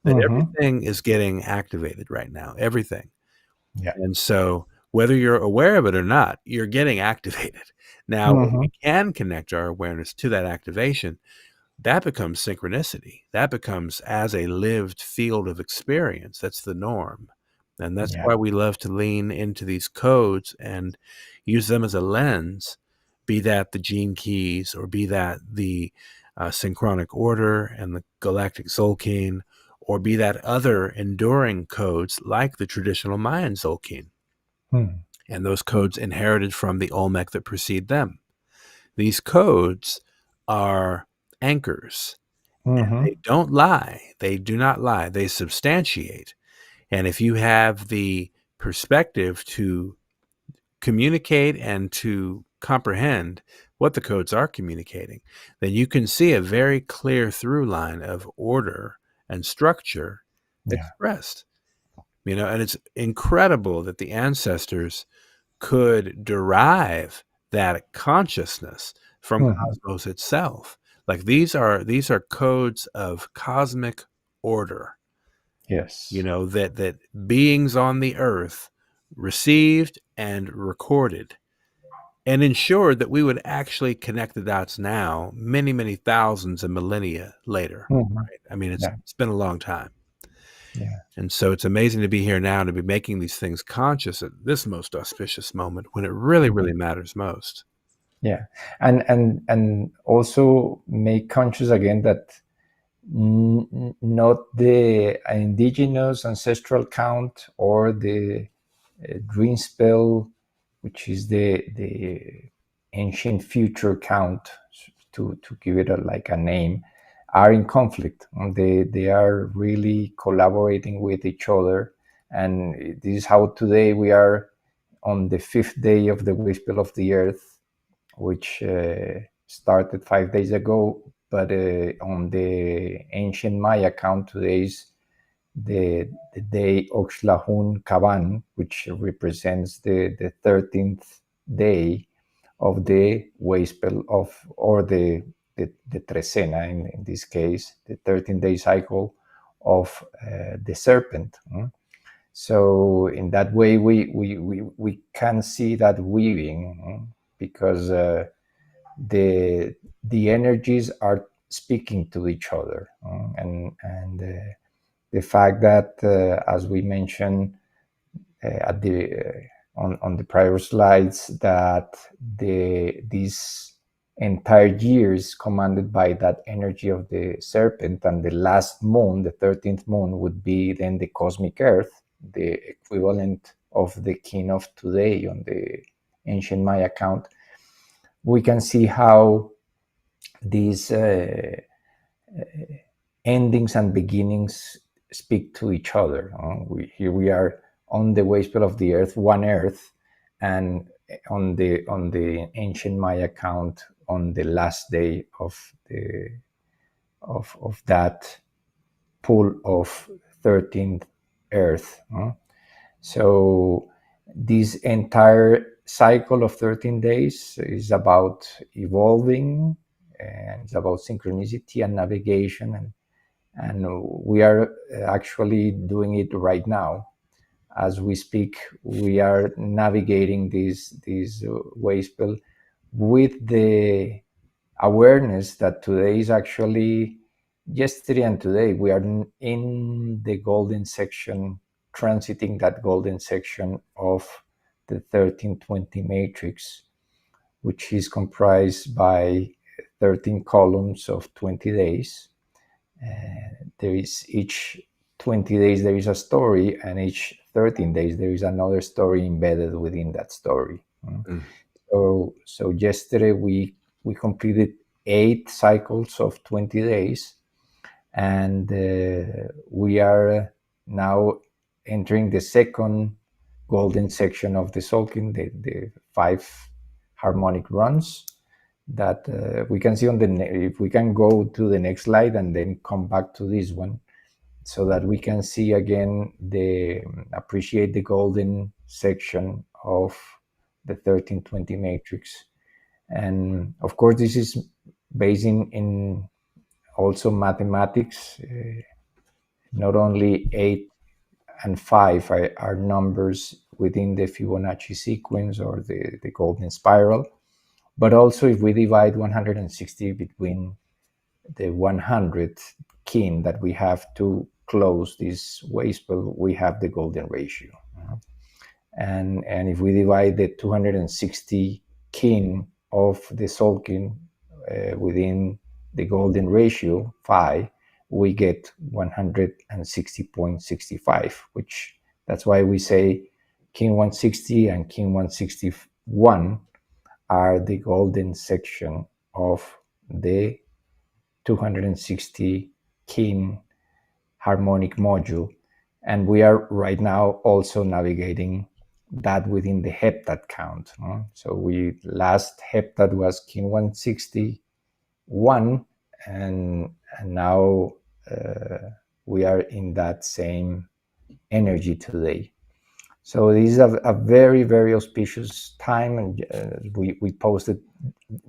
that everything is getting activated right now, everything. Yeah. And so whether you're aware of it or not, you're getting activated. Now, when we can connect our awareness to that activation, that becomes synchronicity. That becomes as a lived field of experience. That's the norm. And that's why we love to lean into these codes and use them as a lens, be that the gene keys or be that the synchronic order and the galactic Zolkeen, or be that other enduring codes like the traditional Mayan Zolkeen. And those codes inherited from the Olmec that precede them. These codes are anchors. And they don't lie. They do not lie. They substantiate. And if you have the perspective to communicate and to comprehend what the codes are communicating, then you can see a very clear through line of order and structure expressed. And it's incredible that the ancestors could derive that consciousness from cosmos itself. Like these are codes of cosmic order. Yes. That beings on the earth received and recorded and ensured that we would actually connect the dots now, many, many thousands of millennia later. Right? I mean, it's been a long time. Yeah. And so it's amazing to be here now, to be making these things conscious at this most auspicious moment when it really, really matters most. Yeah. And also make conscious again that not the indigenous ancestral count or the dream spell, which is the ancient future count, to give it like a name, are in conflict. They are really collaborating with each other, and this is how today we are on the 5th day of the Whisper of the Earth, which started 5 days ago, but on the ancient Maya count, today is the day Oxlahun Kaban, which represents the 13th day of the Wayspell of, or the Trecena in this case, the 13-day cycle of the serpent. So in that way, we can see that weaving, because the energies are speaking to each other, and the fact that, as we mentioned at the on the prior slides, that this entire year is commanded by that energy of the serpent, and the last moon, the 13th moon, would be then the cosmic earth, the equivalent of the king of today on the ancient Maya count. We can see how these endings and beginnings speak to each other. Here we are on the Wayspell of the Earth, one Earth, and on the ancient Maya count, on the last day of that pool of 13th Earth. So this entire cycle of 13 days is about evolving, and it's about synchronicity and navigation, and we are actually doing it right now. As we speak, we are navigating this Wayspell with the awareness that today is actually yesterday, and today we are in the golden section, transiting that golden section of the 1320 matrix, which is comprised by 13 columns of 20 days. There is each 20 days there is a story, and each 13 days there is another story embedded within that story. So yesterday we completed 8 cycles of 20 days, and we are now entering the second golden section of the Tzolk'in, the 5 harmonic runs that we can see on if we can go to the next slide and then come back to this one, so that we can see again appreciate the golden section of the 1320 matrix. And of course, this is based in also mathematics. Not only 8 and 5 are numbers within the Fibonacci sequence or the golden spiral, but also if we divide 160 between the 100 kin that we have to close this wasteful, we have the golden ratio. And if we divide the 260 kin of the Tzolk'in within the golden ratio, phi, we get 160.65, which that's why we say kin 160 and kin 161 are the golden section of the 260 kin harmonic module. And we are right now also navigating that within the heptad count. So last heptad was kin 161, and now we are in that same energy today. So this is a very, very auspicious time, and we posted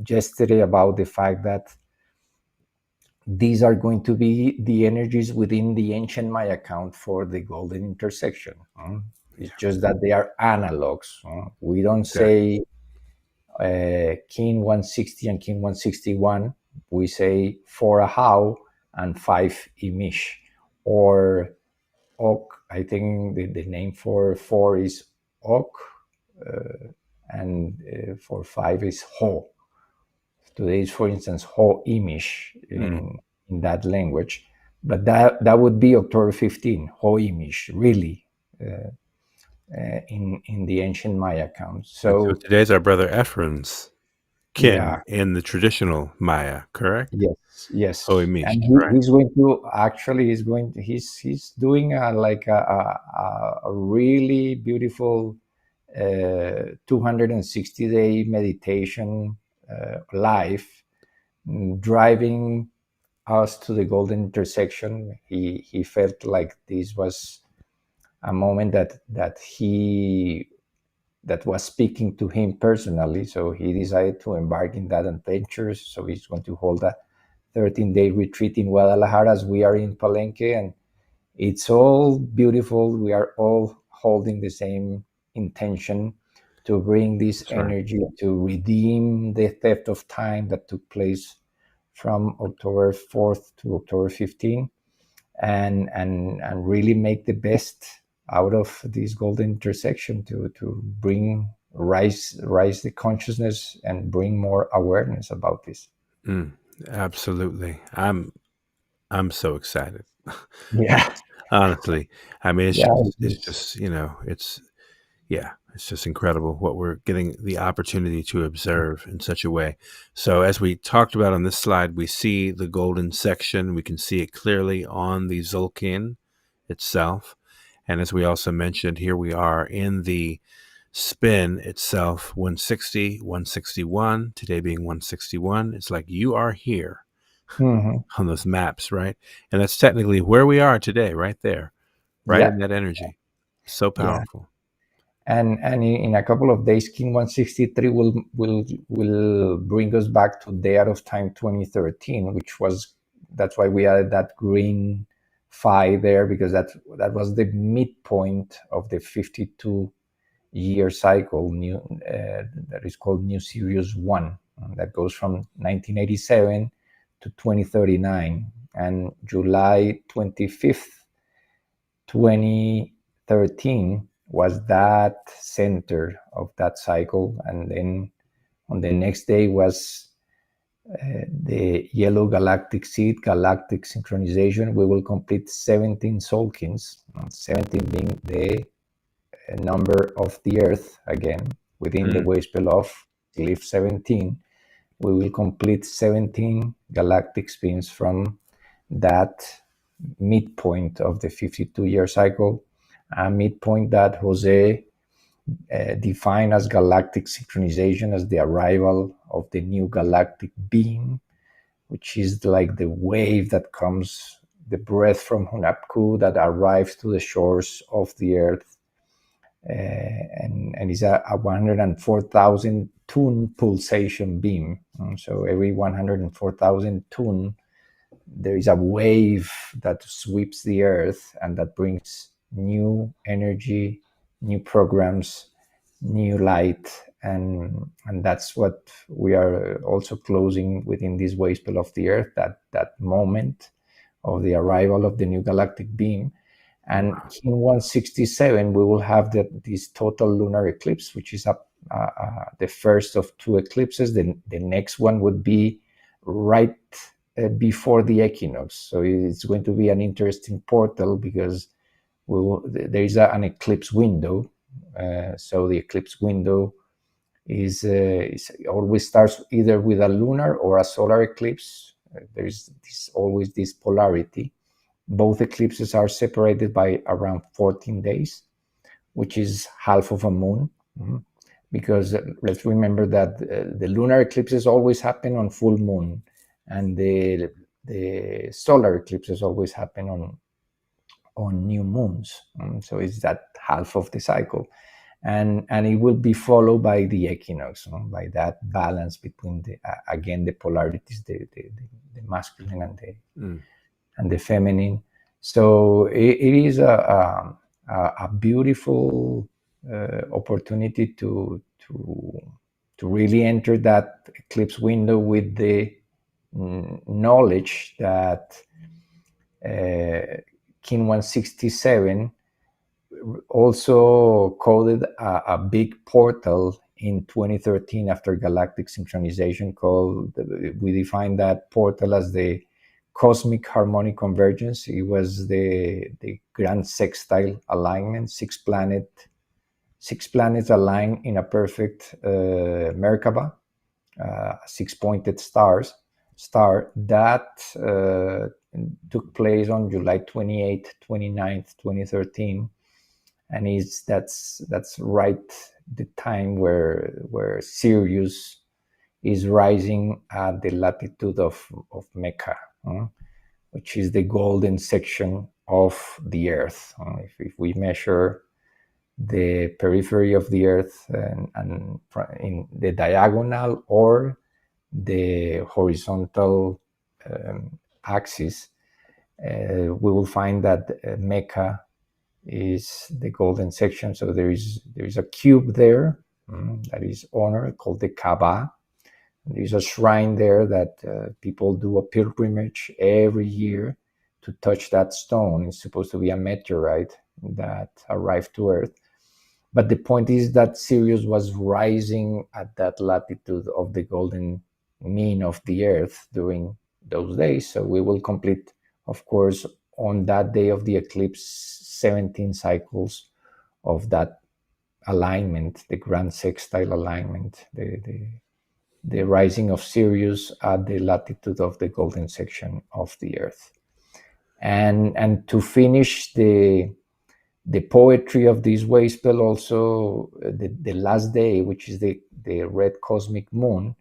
yesterday about the fact that these are going to be the energies within the ancient Maya count for the golden intersection. It's just that they are analogs. We don't say kin 160 and kin 161. We say 4 Ahau and 5 Imish, or Ok. I think the name for 4 is Ok, and for 5 is Ho. Today is, for instance, Ho Imish in that language, but that would be October 15, Ho Imish, really, in the ancient Maya count. So today's our brother Ephraim's kin in the traditional Maya, correct? Yes. Ho Imish, and he's going to actually he's doing a really beautiful 260-day meditation live, driving us to the golden intersection. He felt like this was a moment that was speaking to him personally, so he decided to embark in that adventure. So he's going to hold a 13-day retreat in Guadalajara as we are in Palenque, and it's all beautiful. We are all holding the same intention to bring this energy to redeem the theft of time that took place from October 4th to October 15th, and really make the best out of this golden intersection to bring rise the consciousness and bring more awareness about this. Absolutely. I'm so excited. Yeah. Honestly. I mean, it's just incredible what we're getting the opportunity to observe in such a way. So as we talked about on this slide, we see the golden section. We can see it clearly on the Tzolk'in itself. And as we also mentioned, here we are in the spin itself, 160, 161, today being 161. It's like you are here on those maps, right? And that's technically where we are today, right there, right in that energy. So powerful. And in a couple of days, kin 163 will bring us back to the Out of Time 2013, that's why we added that green phi there, because that was the midpoint of the 52-year cycle that is called New Sirius 1, that goes from 1987 to 2039, and July 25th, 2013 was that center of that cycle. And then on the next day was the yellow galactic seed, galactic synchronization. We will complete 17 Tzolk'ins, 17 being the number of the Earth, again, within the wave spell of glyph 17. We will complete 17 galactic spins from that midpoint of the 52-year cycle. a midpoint that Jose defined as galactic synchronization, as the arrival of the new galactic beam, which is like the wave that comes, the breath from Hunapku that arrives to the shores of the Earth, and is a 104,000 tun pulsation beam. So every 104,000 tun, there is a wave that sweeps the Earth and that brings new energy, new programs, new light, and that's what we are also closing within this wave spell of the Earth, that moment of the arrival of the new galactic beam. And in 167 we will have this total lunar eclipse, which is the first of two eclipses. The next one would be right before the equinox, so it's going to be an interesting portal, because there is an eclipse window. So the eclipse window is always starts either with a lunar or a solar eclipse. There's always this polarity. Both eclipses are separated by around 14 days, which is half of a moon. Because let's remember that the lunar eclipses always happen on full moon, and the solar eclipses always happen on new moons. So it's that half of the cycle, and it will be followed by the equinox, by that balance between again the polarities, the masculine and the feminine. So it is a beautiful opportunity to really enter that eclipse window with the knowledge that Kin 167 also coded a big portal in 2013 after galactic synchronization, we defined that portal as the cosmic harmonic convergence. It was the grand sextile alignment, six planets aligned in a perfect Merkaba, six-pointed star that took place on July 28th, 29th, 2013, and that's right the time where Sirius is rising at the latitude of Mecca, which is the golden section of the Earth. If we measure the periphery of the Earth and in the diagonal or the horizontal axis, we will find that Mecca is the golden section. So there is a cube there that is honored, called the Kaaba. There's a shrine there that people do a pilgrimage every year to touch that stone. It's supposed to be a meteorite that arrived to Earth. But the point is that Sirius was rising at that latitude of the golden mean of the Earth during those days. So we will complete, of course, on that day of the eclipse, 17 cycles of that alignment, the grand sextile alignment, the rising of Sirius at the latitude of the golden section of the Earth. And to finish the poetry of this wave spell, also the last day, which is the red cosmic moon,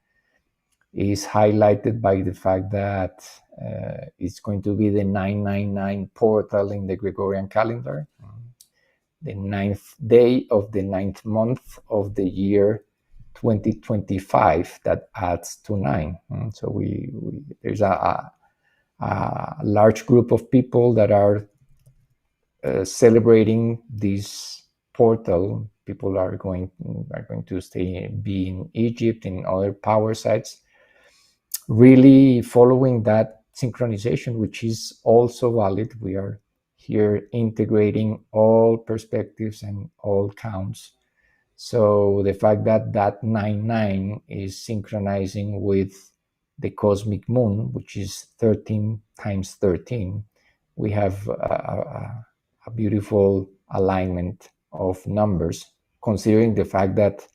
is highlighted by the fact that it's going to be the 999 portal in the Gregorian calendar, the 9th day of the 9th month of the year 2025, that adds to 9. So there's a large group of people that are celebrating this portal. People are going to be in Egypt, in other power sites, really following that synchronization, which is also valid. We are here integrating all perspectives and all counts. So the fact that 99 is synchronizing with the cosmic moon, which is 13 times 13, we have a beautiful alignment of numbers, considering the fact that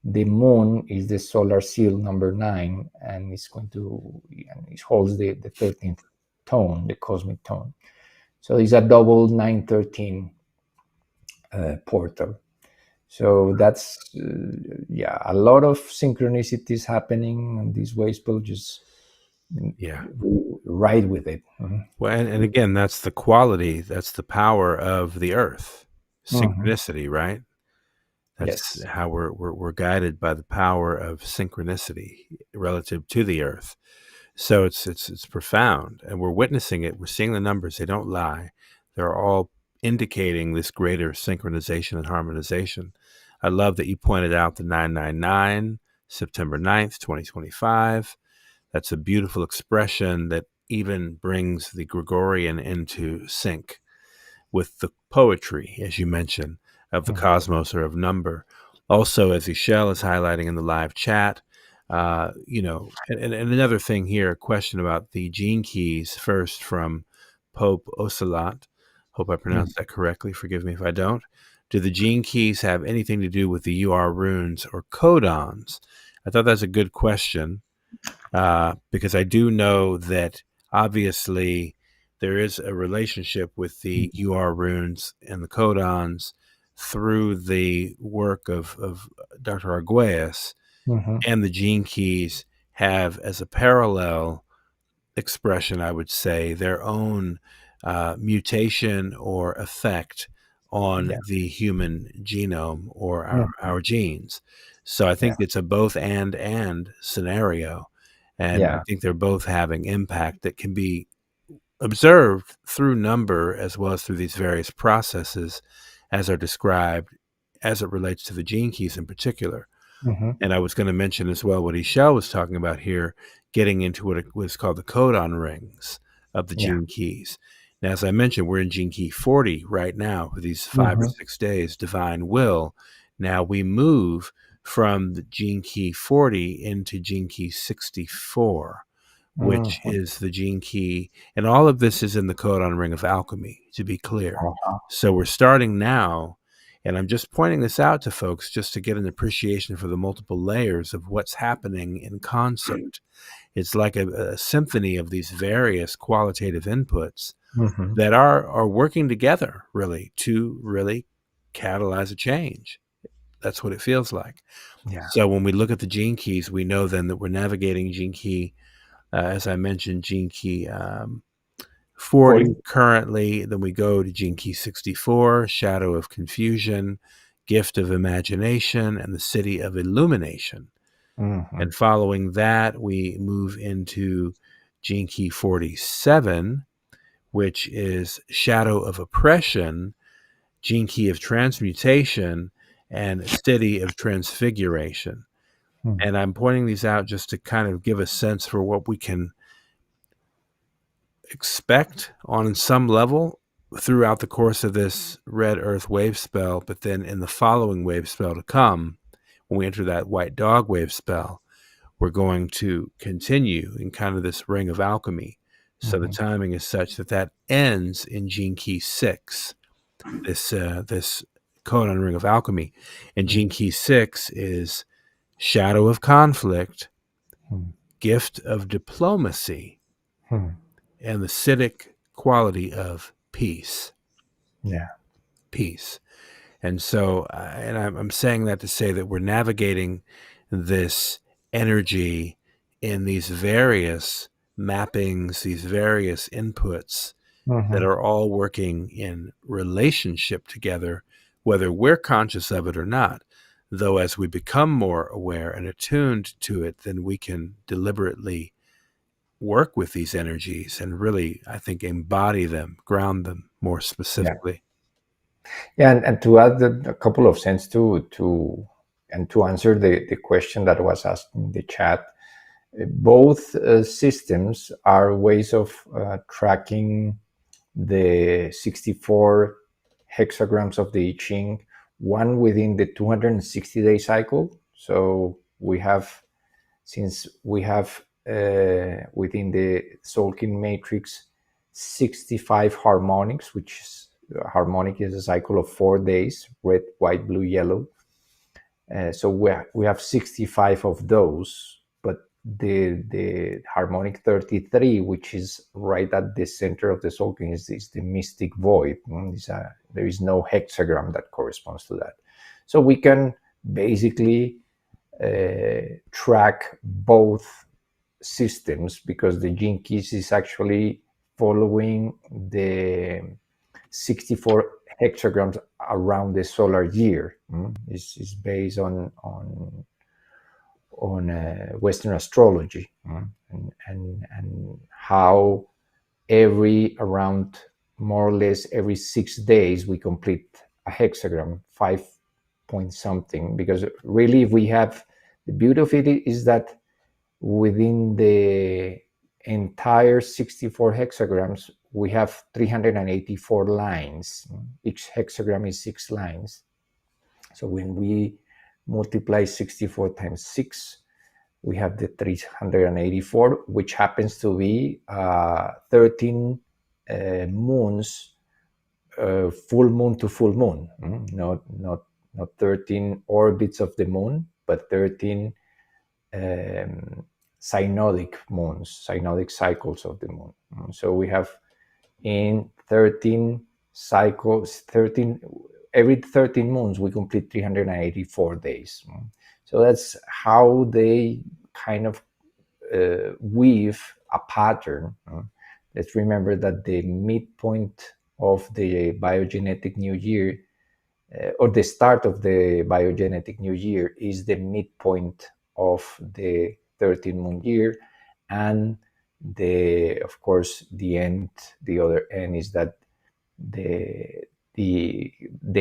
the moon is the solar seal number 9, and it holds the 13th tone, the cosmic tone. So it's a double 913 portal. So that's a lot of synchronicities happening on this wasteful. Just ride with it. Well, and again, that's the quality, that's the power of the earth, synchronicity, right? That's how we're guided by the power of synchronicity relative to the earth. So it's profound, and we're witnessing it. We're seeing the numbers; they don't lie. They're all indicating this greater synchronization and harmonization. I love that you pointed out the 999, September 9th, 2025. That's a beautiful expression that even brings the Gregorian into sync with the poetry, as you mentioned, of the cosmos or of number. Also, as Ishel is highlighting in the live chat, and another thing here, a question about the gene keys, first from Pope Ocelot. Hope I pronounced that correctly. Forgive me if I don't. Do the gene keys have anything to do with the UR runes or codons? I thought that's a good question, because I do know that obviously there is a relationship with the UR runes and the codons through the work of Dr. Arguelles. And the gene keys have, as a parallel expression, I would say, their own mutation or effect on the human genome or our genes. So I think it's a both and scenario. And I think they're both having impact that can be observed through number as well as through these various processes as are described as it relates to the gene keys in particular. And I was going to mention as well what Ishel was talking about here, getting into what was called the codon rings of the gene keys. Now, as I mentioned, we're in gene key 40 right now for these 5 or 6 days, divine will. Now we move from the gene key 40 into gene key 64, which is the gene key. And all of this is in the codon ring of alchemy, to be clear. So we're starting now. And I'm just pointing this out to folks just to get an appreciation for the multiple layers of what's happening in concert. It's like a symphony of these various qualitative inputs that are working together, really, to really catalyze a change. That's what it feels like. So when we look at the gene keys, we know then that we're navigating gene key, as I mentioned, gene key 40 currently. Then we go to gene key 64, shadow of confusion, gift of imagination, and the city of illumination. And following that, we move into gene key 47, which is shadow of oppression, gene key of transmutation, and city of transfiguration. And I'm pointing these out just to kind of give a sense for what we can expect on some level throughout the course of this red earth wave spell, but then in the following wave spell to come, when we enter that white dog wave spell, we're going to continue in kind of this ring of alchemy. So the timing is such that ends in gene key 6, this codon ring of alchemy. And gene key 6 is shadow of conflict, gift of diplomacy, and the citic quality of peace. Peace. And so, and I'm saying that to say that we're navigating this energy in these various mappings, these various inputs that are all working in relationship together, whether we're conscious of it or not. Though as we become more aware and attuned to it, then we can deliberately work with these energies and really, I think, embody them, ground them more specifically. And to add a couple of cents to answer the question that was asked in the chat, both systems are ways of tracking the 64 hexagrams of the I Ching, one within the 260-day cycle. So we have, since we have within the Solkin matrix 65 harmonics, which is harmonic is a cycle of 4 days, red, white, blue, yellow. So we have 65 of those, but the harmonic 33, which is right at the center of the Tzolk'in, is the mystic void. There is no hexagram that corresponds to that. So we can basically track both systems, because the Gene Keys is actually following the 64 hexagrams around the solar year. It's based on Western astrology, and how around more or less every 6 days we complete a hexagram, 5 point something. Because really, if we have, the beauty of it is that within the entire 64 hexagrams, we have 384 lines. Each hexagram is 6 lines. So when we multiply 64 times 6, we have the 384, which happens to be 13 moons, full moon to full moon. Not 13 orbits of the moon, but 13 synodic moons, synodic cycles of the moon. So we have in 13 cycles, every 13 moons, we complete 384 days. So that's how they kind of weave a pattern. Let's remember that the midpoint of the biogenetic new year, or the start of the biogenetic new year, is the midpoint of the 13 moon year, and of course the other end is that the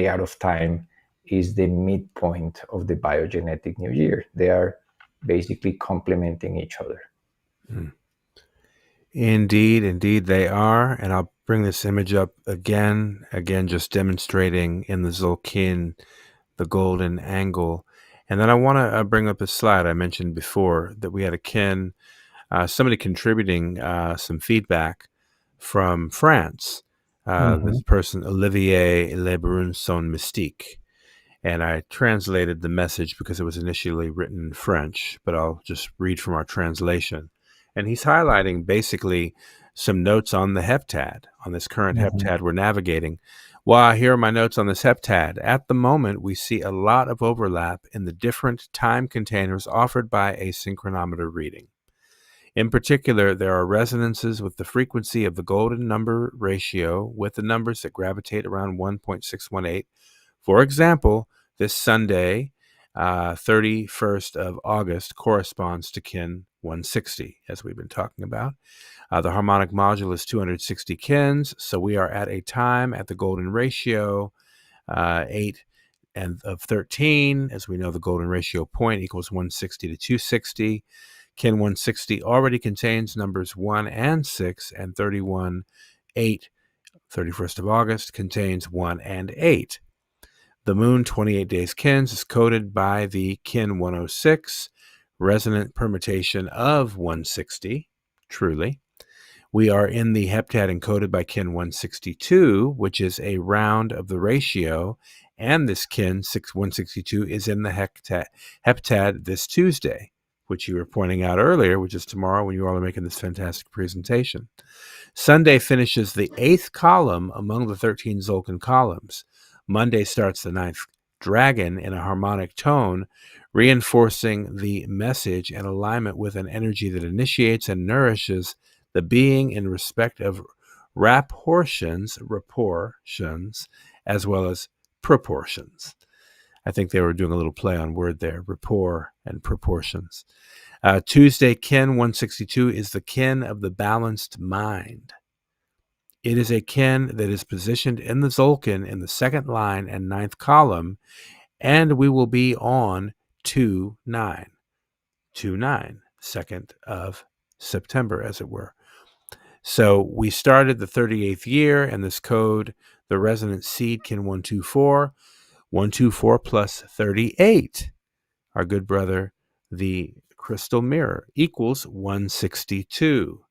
out of time is the midpoint of the biogenetic new year. They are basically complementing each other. Indeed they are. And I'll bring this image up again, just demonstrating in the Tzolk'in the golden angle. And then I want to bring up a slide I mentioned before, that we had a kin, somebody contributing some feedback from France. This person, Olivier Lebrun-Son Mystique. And I translated the message because it was initially written in French, but I'll just read from our translation. And he's highlighting basically some notes on the heptad, on this current heptad we're navigating. Well, here are my notes on this heptad. At the moment, we see a lot of overlap in the different time containers offered by a synchronometer reading. In particular, there are resonances with the frequency of the golden number ratio with the numbers that gravitate around 1.618. For example, this Sunday, 31st of August, corresponds to kin 160, as we've been talking about. The harmonic module is 260 kins, so we are at a time at the golden ratio 8 and of 13. As we know, the golden ratio point equals 160 to 260. Kin 160 already contains numbers 1 and 6, and 31, 8, 31st of August, contains 1 and 8. The moon, 28 days kins, is coded by the kin 106, resonant permutation of 160, truly. We are in the heptad encoded by kin 162, which is a round of the ratio, and this kin 162 is in the heptad this Tuesday, which you were pointing out earlier, which is tomorrow when you all are making this fantastic presentation. Sunday finishes the 8th column among the 13 Tzolk'in columns. Monday starts the 9th dragon in a harmonic tone, reinforcing the message and alignment with an energy that initiates and nourishes the being in respect of rapportions, as well as proportions. I think they were doing a little play on word there, rapport and proportions. Tuesday, kin 162 is the kin of the balanced mind. It is a kin that is positioned in the Tzolk'in in the 2nd line and 9th column, and we will be on 2-9, 2/9, 2nd of September, as it were. So we started the 38th year, and this code, the resonant seed, kin 124, 124 plus 38, our good brother, the crystal mirror, equals 162.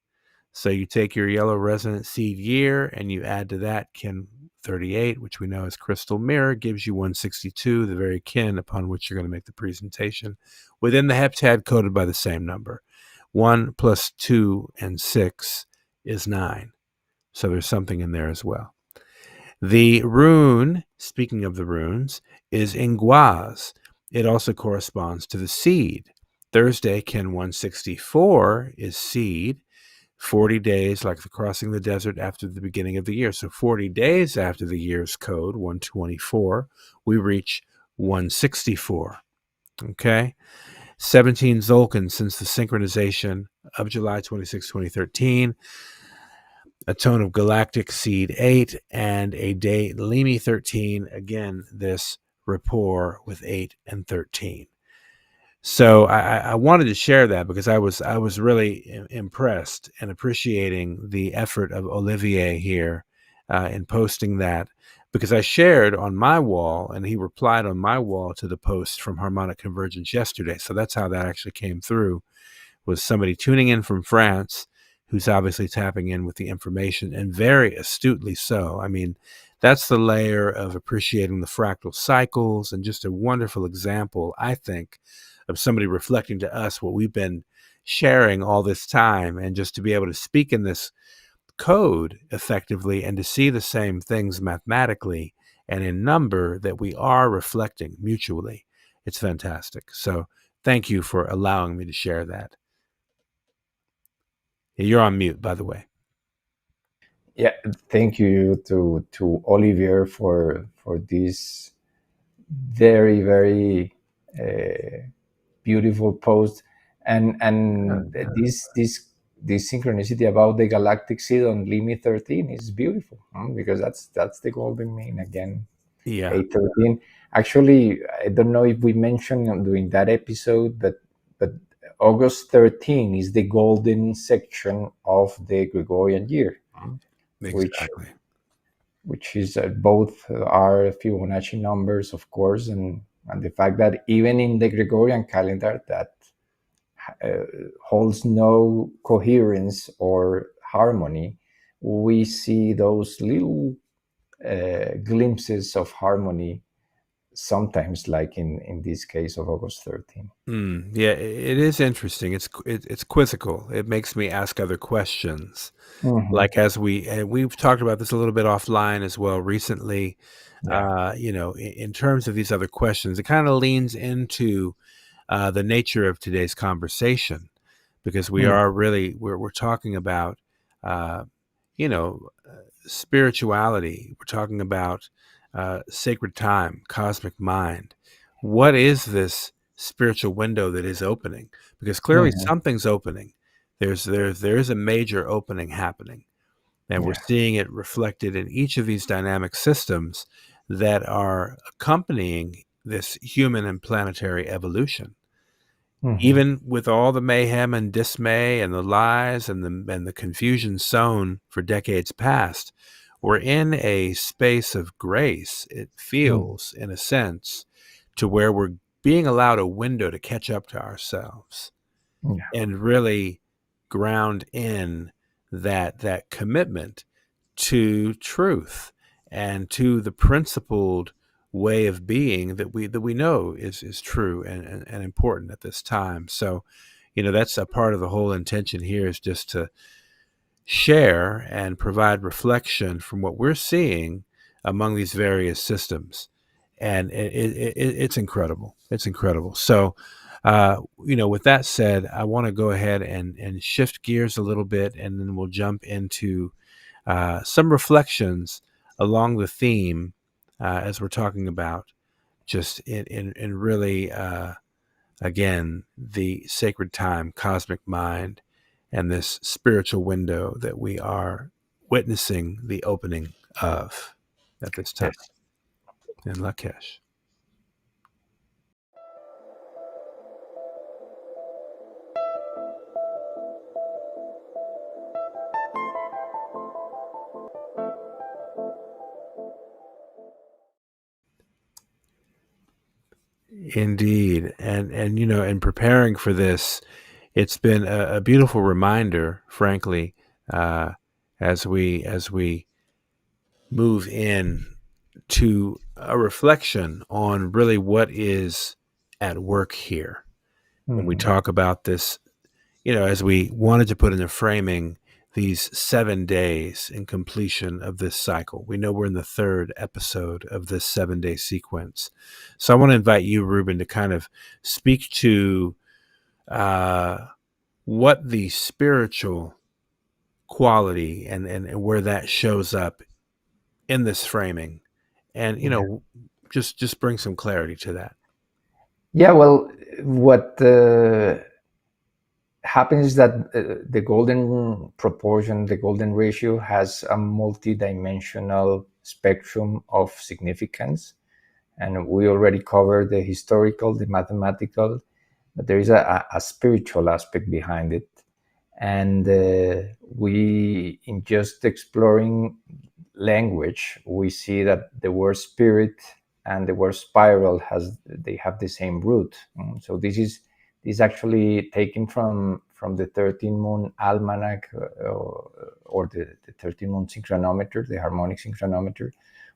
So you take your yellow resonant seed year and you add to that kin 38, which we know as crystal mirror, gives you 162, the very kin upon which you're going to make the presentation within the heptad coded by the same number. 1 plus 2 and 6 is 9. So there's something in there as well. The rune, speaking of the runes, is Inguaz. It also corresponds to the seed. Thursday, Ken 164, is seed. 40 days, like the crossing the desert after the beginning of the year. So 40 days after the year's code, 124, we reach 164. Okay? 17 Zolkin since the synchronization of July 26, 2013. A tone of galactic seed 8 and a day Limi 13. Again, this rapport with 8 and 13. So I wanted to share that because I was really impressed and appreciating the effort of Olivier here in posting that, because I shared on my wall and he replied on my wall to the post from Harmonic Convergence yesterday. So that's how that actually came through, was somebody tuning in from France who's obviously tapping in with the information, and very astutely so. I mean, that's the layer of appreciating the fractal cycles, and just a wonderful example, I think, of somebody reflecting to us what we've been sharing all this time, and just to be able to speak in this code effectively and to see the same things mathematically and in number that we are reflecting mutually. It's fantastic. So thank you for allowing me to share that. You're on mute, by the way. Yeah, thank you to Olivier for this very, very beautiful post, and this synchronicity about the galactic seed on Limi 13 is beautiful, because that's the golden mean again. Yeah. 813. Actually, I don't know if we mentioned during that episode, but August 13 is the golden section of the Gregorian year, Exactly. which is both are Fibonacci numbers, of course, and the fact that even in the Gregorian calendar that holds no coherence or harmony, we see those little glimpses of harmony sometimes, like in this case of August 13. Yeah, it is interesting. It's quizzical. It makes me ask other questions. Mm-hmm. Like, as we've talked about this a little bit offline as well recently. Yeah. In terms of these other questions, it kind of leans into the nature of today's conversation, because we are really we're talking about spirituality. We're talking about sacred time, cosmic mind. What is this spiritual window that is opening? Because clearly something's opening. There is a major opening happening, and we're seeing it reflected in each of these dynamic systems that are accompanying this human and planetary evolution. Even with all the mayhem and dismay and the lies and the confusion sown for decades past, we're in a space of grace, it feels, in a sense, to where we're being allowed a window to catch up to ourselves and really ground in that commitment to truth and to the principled way of being that we know is true and important at this time. So, that's a part of the whole intention here, is just to share and provide reflection from what we're seeing among these various systems. And it's incredible. It's incredible. So, with that said, I want to go ahead and shift gears a little bit, and then we'll jump into some reflections along the theme as we're talking about just in really, again, the sacred time, cosmic mind, and this spiritual window that we are witnessing the opening of at this time in Lakesh. Indeed. And in preparing for this, it's been a beautiful reminder, frankly, as we move in to a reflection on really what is at work here. When we talk about this, as we wanted to put in the framing these 7 days in completion of this cycle. We know we're in the 3rd episode of this 7-day sequence. So I want to invite you, Rubén, to kind of speak to what the spiritual quality and where that shows up in this framing, and just bring some clarity to that. Yeah, well, what happens is that the golden proportion, the golden ratio, has a multidimensional spectrum of significance, and we already covered the historical, the mathematical, but there is a spiritual aspect behind it. And we, in just exploring language, we see that the word spirit and the word spiral they have the same root. So this is actually taken from the 13 moon almanac, or the 13 moon synchronometer, the harmonic synchronometer,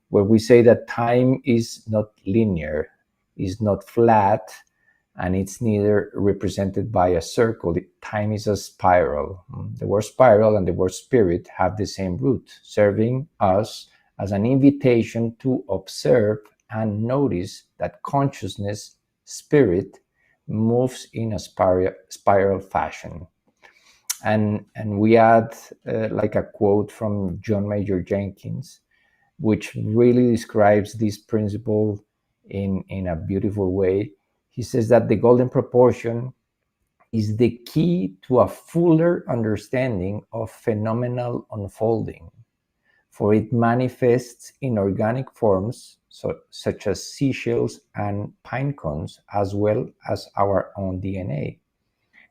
where we say that time is not linear, is not flat, and it's neither represented by a circle. Time is a spiral. The word spiral and the word spirit have the same root, serving us as an invitation to observe and notice that consciousness, spirit, moves in a spiral fashion. And we add like a quote from John Major Jenkins, which really describes this principle in a beautiful way. He says that the golden proportion is the key to a fuller understanding of phenomenal unfolding, for it manifests in organic forms such as seashells and pine cones, as well as our own DNA.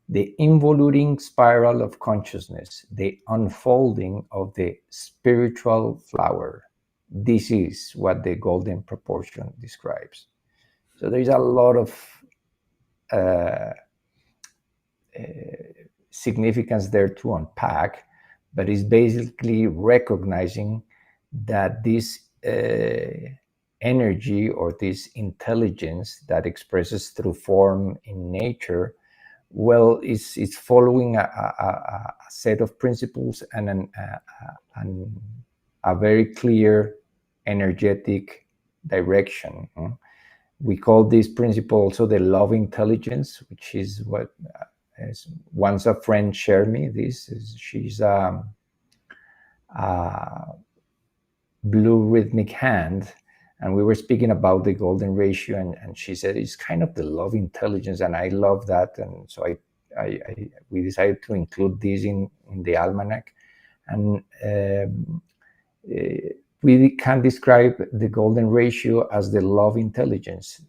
The involuting spiral of consciousness, the unfolding of the spiritual flower. This is what the golden proportion describes. So there is a lot of significance there to unpack, but it's basically recognizing that this energy, or this intelligence that expresses through form in nature, well, it's following a set of principles and a very clear energetic direction. We call this principle also the love intelligence, which is what once a friend shared me. She's a blue rhythmic hand, and we were speaking about the golden ratio, and she said it's kind of the love intelligence, and I love that. And so we decided to include this in the almanac, and we can describe the golden ratio as the love intelligence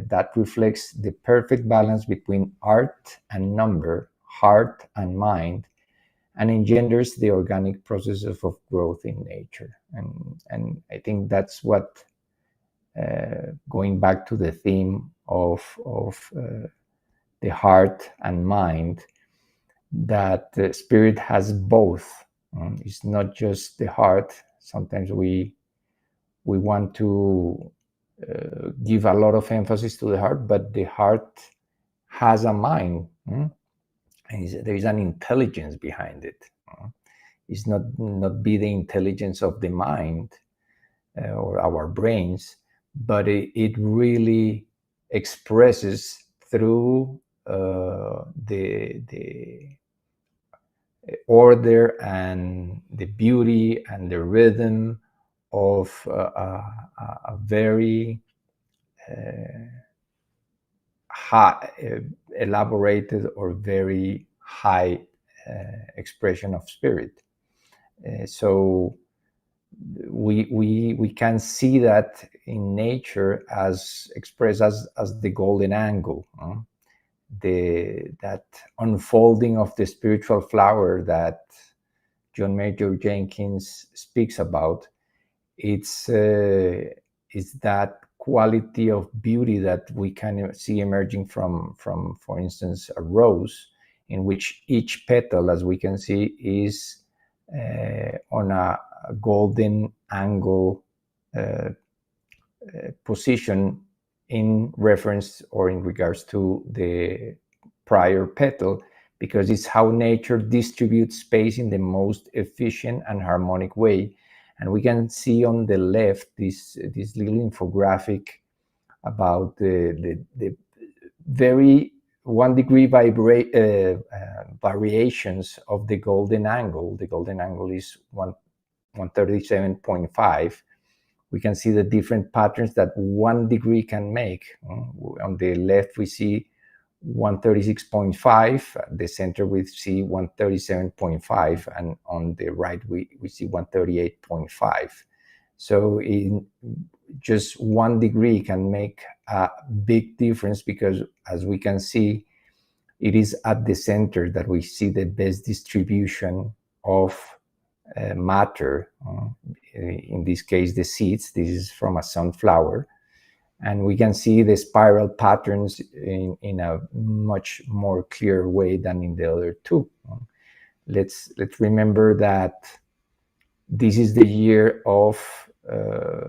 that reflects the perfect balance between art and number, heart and mind, and engenders the organic processes of growth in nature. And I think that's what, going back to the theme of the heart and mind, that the spirit has both. It's not just the heart. Sometimes we want to give a lot of emphasis to the heart, but the heart has a mind, and there is an intelligence behind it. It's not be the intelligence of the mind or our brains, but it really expresses through the order and the beauty and the rhythm of a very high, elaborated or very high expression of spirit. So we can see that in nature as expressed as the golden angle, that unfolding of the spiritual flower that John Major Jenkins speaks about. It's that quality of beauty that we can see emerging from, for instance, a rose, in which each petal, as we can see, is on a golden angle position in reference or in regards to the prior petal, because it's how nature distributes space in the most efficient and harmonic way. And we can see on the left this little infographic about the very 1 degree variations of the golden angle. The golden angle is 137.5. We can see the different patterns that 1 degree can make. On the left, we see 136.5. At the center, we see 137.5. And on the right, we see 138.5. So in just 1 degree can make a big difference, because as we can see, it is at the center that we see the best distribution of matter. In this case, the seeds. This is from a sunflower. And we can see the spiral patterns in a much more clear way than in the other two. Let's remember that this is the year of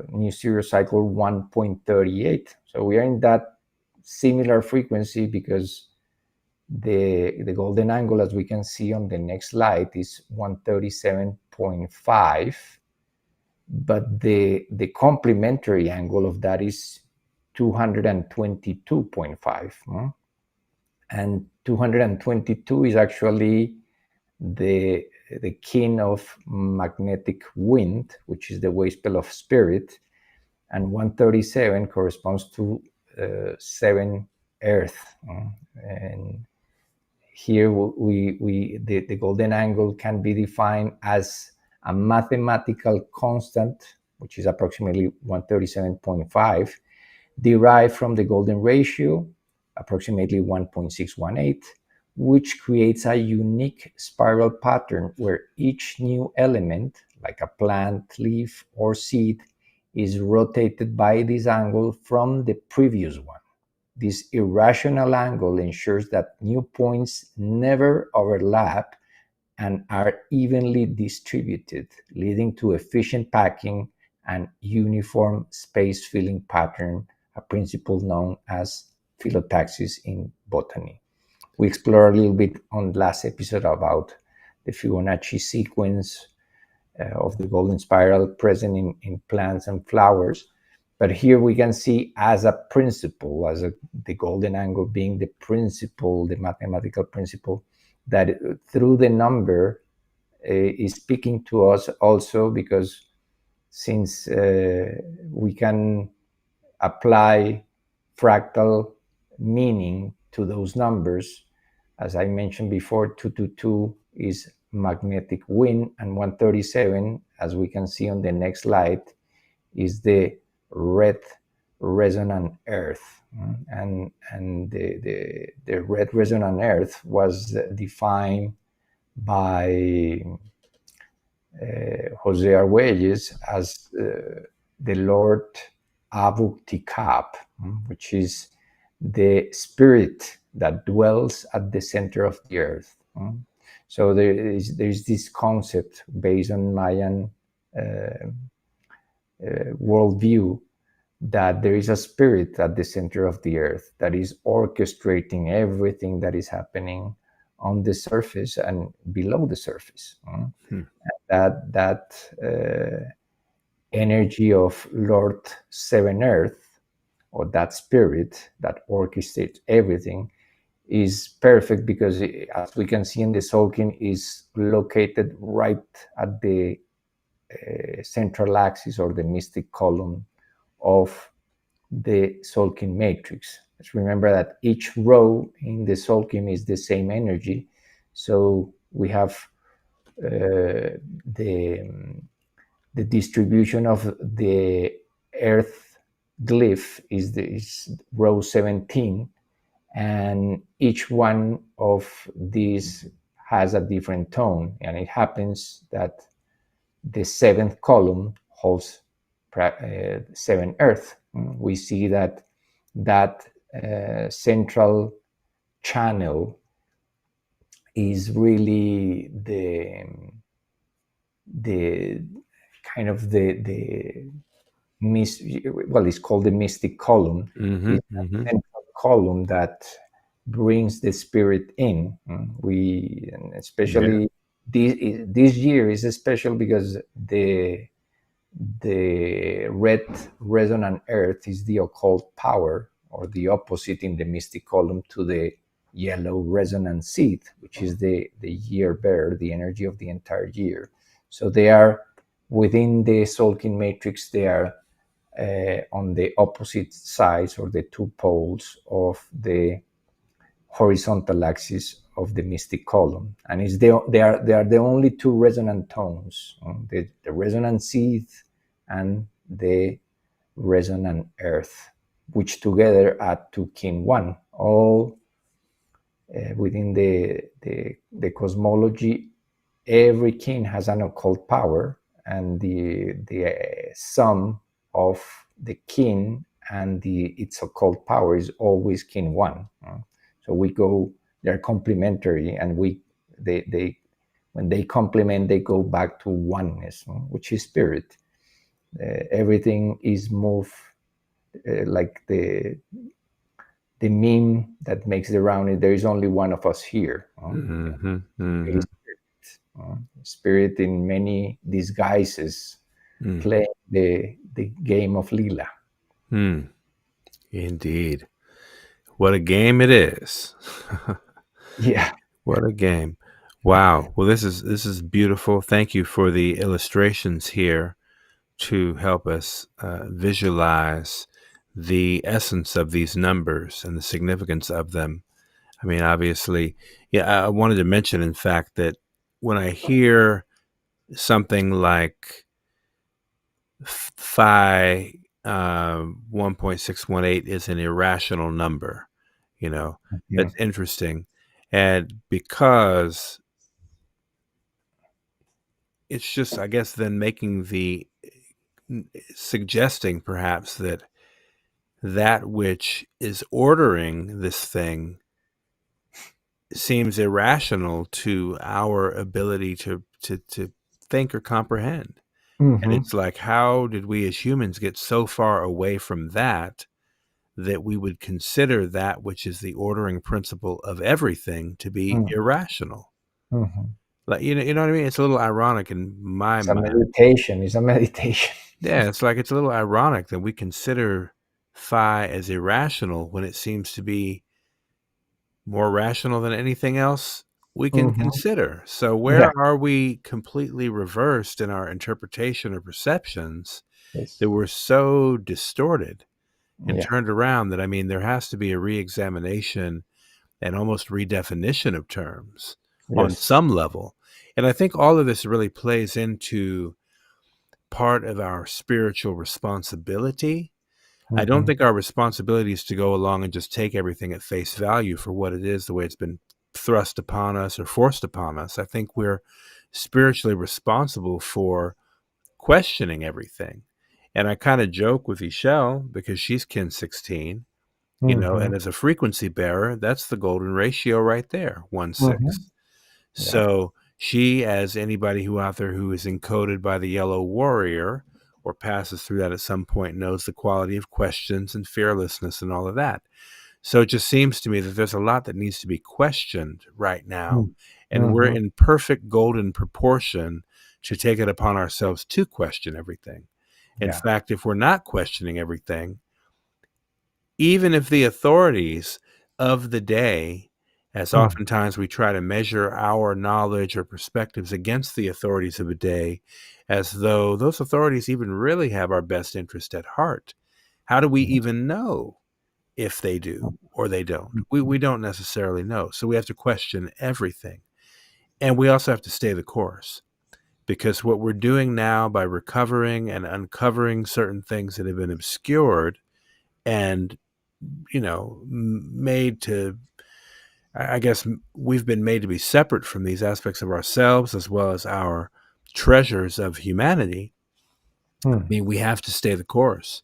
new zero cycle 1.38. So we are in that similar frequency, because the golden angle, as we can see on the next slide, is 137.5. But the complementary angle of that is 222.5. And 222 is actually the kin of magnetic wind, which is the wave spell of spirit, and 137 corresponds to 7 earth. And here the golden angle can be defined as a mathematical constant, which is approximately 137.5, derived from the golden ratio, approximately 1.618, which creates a unique spiral pattern where each new element, like a plant, leaf, or seed, is rotated by this angle from the previous one. This irrational angle ensures that new points never overlap and are evenly distributed, leading to efficient packing and uniform space filling pattern, a principle known as phyllotaxis in botany. We explored a little bit on the last episode about the Fibonacci sequence of the golden spiral present in plants and flowers. But here we can see as a principle, the golden angle being the principle, the mathematical principle, that through the number is speaking to us also, because since we can apply fractal meaning to those numbers, as I mentioned before, 222 is magnetic wind, and 137, as we can see on the next slide, is the red resonant earth. And the red resonant earth was defined by Jose Arguelles as the Lord Abu Tikab, which is the spirit that dwells at the center of the earth. So there's this concept based on Mayan worldview, that there is a spirit at the center of the earth that is orchestrating everything that is happening on the surface and below the surface. And that energy of Lord Seven Earth, or that spirit that orchestrates everything, is perfect, because as we can see in the Solkin, is located right at the central axis, or the mystic column of the Solkin matrix. Let's remember that each row in the Solkin is the same energy. So we have the distribution of the Earth glyph is row 17, and each one of these has a different tone, and it happens that the 7th column holds 7 Earth. We see that central channel is really the kind of the it's called the mystic column. It's a central column that brings the spirit in. And especially this year is special because the red resonant earth is the occult power, or the opposite in the mystic column to the yellow resonant seed, which is the year bearer, the energy of the entire year. So they are within the Solkin matrix. They are on the opposite sides, or the two poles of the horizontal axis of the mystic column, and they are the only two resonant tones, the resonant seed and the resonant earth, which together add to kin one. All within the cosmology, every kin has an occult power, and the sum of the kin and its occult power is always kin one. So we go, they're complementary, and they when they complement, they go back to oneness, which is spirit. Everything is moved like the meme that makes the round. There is only one of us here. Spirit in many disguises, playing the game of Lila. Indeed. What a game it is. Yeah. What a game. Wow. Well, this is beautiful. Thank you for the illustrations here to help us visualize the essence of these numbers and the significance of them. I mean, obviously, I wanted to mention, in fact, that when I hear something like phi 1.618 is an irrational number, that's interesting. And because it's just, I guess, then suggesting perhaps that which is ordering this thing seems irrational to our ability to think or comprehend. And it's like, how did we as humans get so far away from that we would consider that which is the ordering principle of everything to be irrational? Like, you know what I mean? It's a little ironic in my mind. It's a meditation. Yeah, it's like, it's a little ironic that we consider phi as irrational when it seems to be more rational than anything else we can consider. So where are we completely reversed in our interpretation or perceptions that we're so distorted and turned around that, I mean, there has to be a re-examination and almost redefinition of terms on some level. And I think all of this really plays into part of our spiritual responsibility. I don't think our responsibility is to go along and just take everything at face value for what it is, the way it's been thrust upon us or forced upon us. I think we're spiritually responsible for questioning everything. And I kind of joke with Ishel because she's kin 16, and as a frequency bearer, that's the golden ratio right there, 1-6. So she, as anybody who out there who is encoded by the yellow warrior or passes through that at some point, knows the quality of questions and fearlessness and all of that. So it just seems to me that there's a lot that needs to be questioned right now. And we're in perfect golden proportion to take it upon ourselves to question everything. In fact, if we're not questioning everything, even if the authorities of the day, as oftentimes we try to measure our knowledge or perspectives against the authorities of a day, as though those authorities even really have our best interest at heart. How do we even know if they do or they don't? We don't necessarily know. So we have to question everything. And we also have to stay the course, because what we're doing now by recovering and uncovering certain things that have been obscured and, made to, I guess we've been made to be separate from these aspects of ourselves as well as our treasures of humanity. I mean, we have to stay the course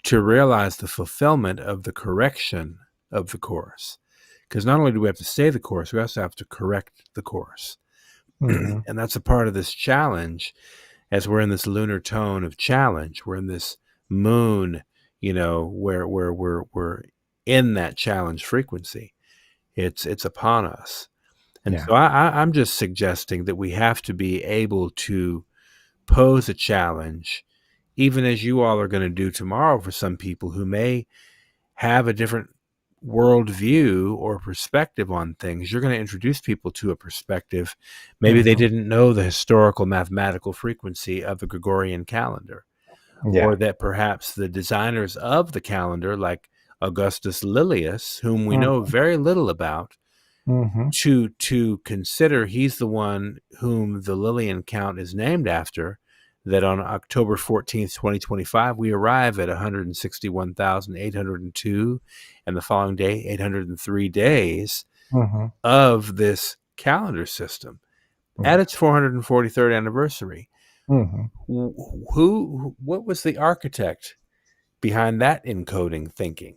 to realize the fulfillment of the correction of the course. Because not only do we have to stay the course, we also have to correct the course. And that's a part of this challenge, as we're in this lunar tone of challenge. We're in this moon, where we're in that challenge frequency. It's upon us. And Yeah. so I'm just suggesting that we have to be able to pose a challenge, even as you all are going to do tomorrow for some people who may have a different worldview or perspective on things. You're going to introduce people to a perspective. Maybe they didn't know the historical mathematical frequency of the Gregorian calendar, Yeah. or that perhaps the designers of the calendar, like Augustus Lilius, whom we know very little about, to consider he's the one whom the Lilian count is named after, that on October 14th, 2025, we arrive at 161,802, and the following day, 803 days of this calendar system at its 443rd anniversary. What was the architect behind that encoding thinking?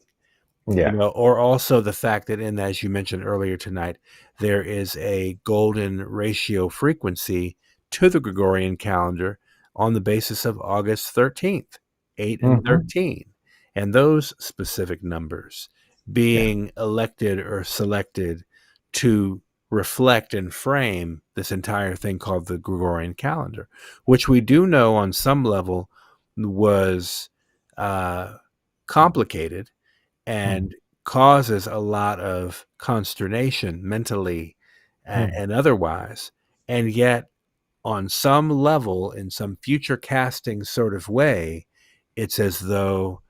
Yeah. You know, or also the fact that, as you mentioned earlier tonight, there is a golden ratio frequency to the Gregorian calendar on the basis of August 13th, 8 and 13, and those specific numbers being elected or selected to reflect and frame this entire thing called the Gregorian calendar, which we do know on some level was complicated and causes a lot of consternation mentally and otherwise. And yet, on some level, in some future casting sort of way, it's as though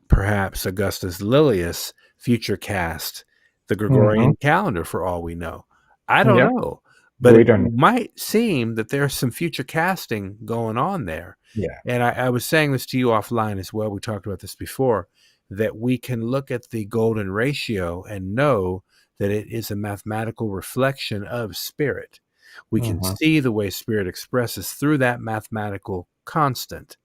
perhaps Augustus Lilius future cast the Gregorian calendar, for all we know. I don't know. But it might seem that there's some future casting going on there. Yeah. And I was saying this to you offline as well. We talked about this before, that we can look at the golden ratio and know that it is a mathematical reflection of spirit. We can see the way spirit expresses through that mathematical constant,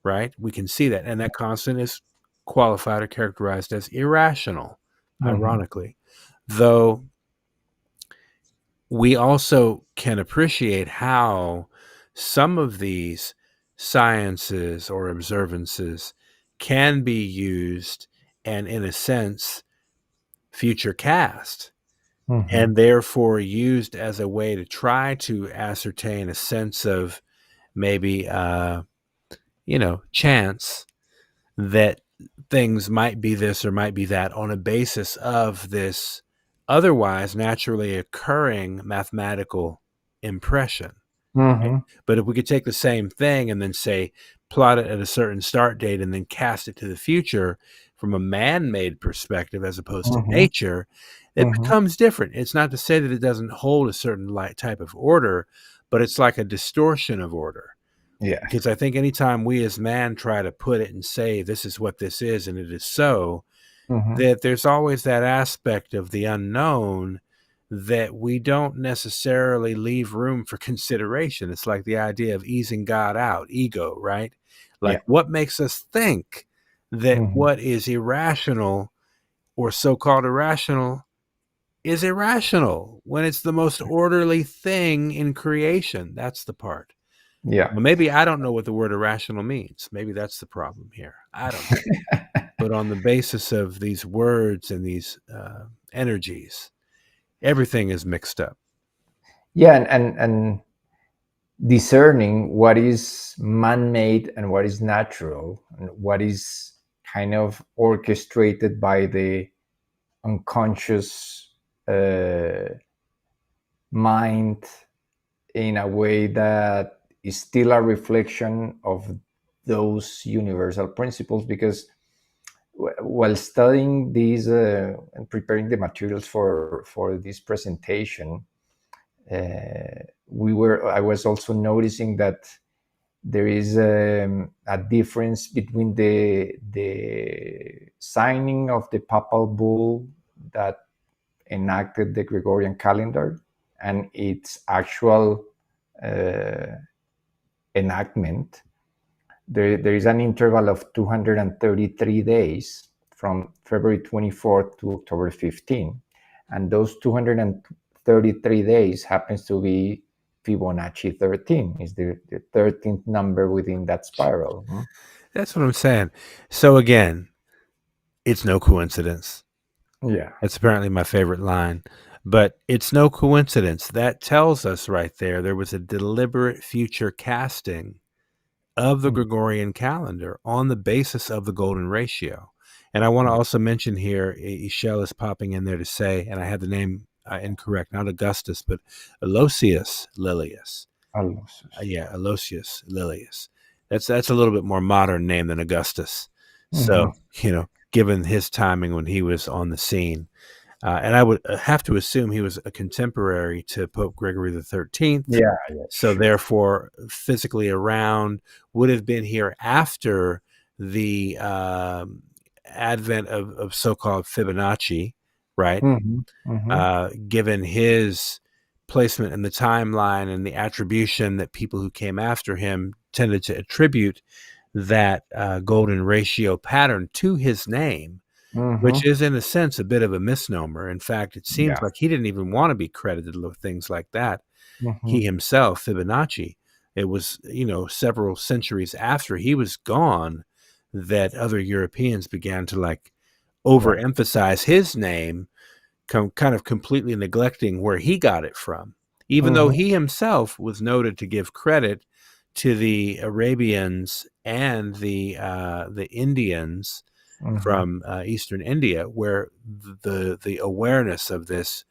right? We can see that. And that constant is qualified or characterized as irrational, ironically. Though we also can appreciate how some of these sciences or observances can be used and, in a sense, future cast, and therefore used as a way to try to ascertain a sense of maybe, chance that things might be this or might be that on a basis of this otherwise naturally occurring mathematical impression. Right? But if we could take the same thing and then say, plot it at a certain start date and then cast it to the future from a man-made perspective as opposed to nature, it becomes different. It's not to say that it doesn't hold a certain type of order, but it's like a distortion of order. Yeah. Because I think anytime we as man try to put it and say this is what this is and it is so, that there's always that aspect of the unknown that we don't necessarily leave room for consideration. It's like the idea of easing God out, ego, right? Like what makes us think that what is irrational or so-called irrational is irrational when it's the most orderly thing in creation? That's the part. Yeah. Well, maybe I don't know what the word irrational means. Maybe that's the problem here. I don't know. But on the basis of these words and these energies, everything is mixed up. Yeah, and discerning what is man-made and what is natural, and what is kind of orchestrated by the unconscious mind in a way that is still a reflection of those universal principles. Because while studying these and preparing the materials for this presentation, I was also noticing that there is a difference between the signing of the papal bull that enacted the Gregorian calendar and its actual enactment. There is an interval of 233 days from February 24th to October 15. And those 233 days happens to be Fibonacci 13, is the 13th number within that spiral. That's what I'm saying. So again, it's no coincidence. Yeah. That's apparently my favorite line. But it's no coincidence. That tells us right there was a deliberate future casting of the Mm. Gregorian calendar on the basis of the golden ratio. And I want to Yeah. also mention here, Ishel is popping in there to say, and I had the name incorrect, not Augustus, but Aloysius Lilius. Aloysius. Yeah, Aloysius Lilius. That's a little bit more modern name than Augustus. So, given his timing when he was on the scene. And I would have to assume he was a contemporary to Pope Gregory the 13th. Yeah. So Sure. therefore, physically around, would have been here after the advent of so-called Fibonacci, right? Given his placement in the timeline and the attribution that people who came after him tended to attribute that golden ratio pattern to his name, which is in a sense a bit of a misnomer. In fact, it seems like he didn't even want to be credited with things like that. He himself, Fibonacci, it was, several centuries after he was gone that other Europeans began to overemphasize his name, kind of completely neglecting where he got it from, even though he himself was noted to give credit to the Arabians and the Indians from Eastern India, where the awareness of this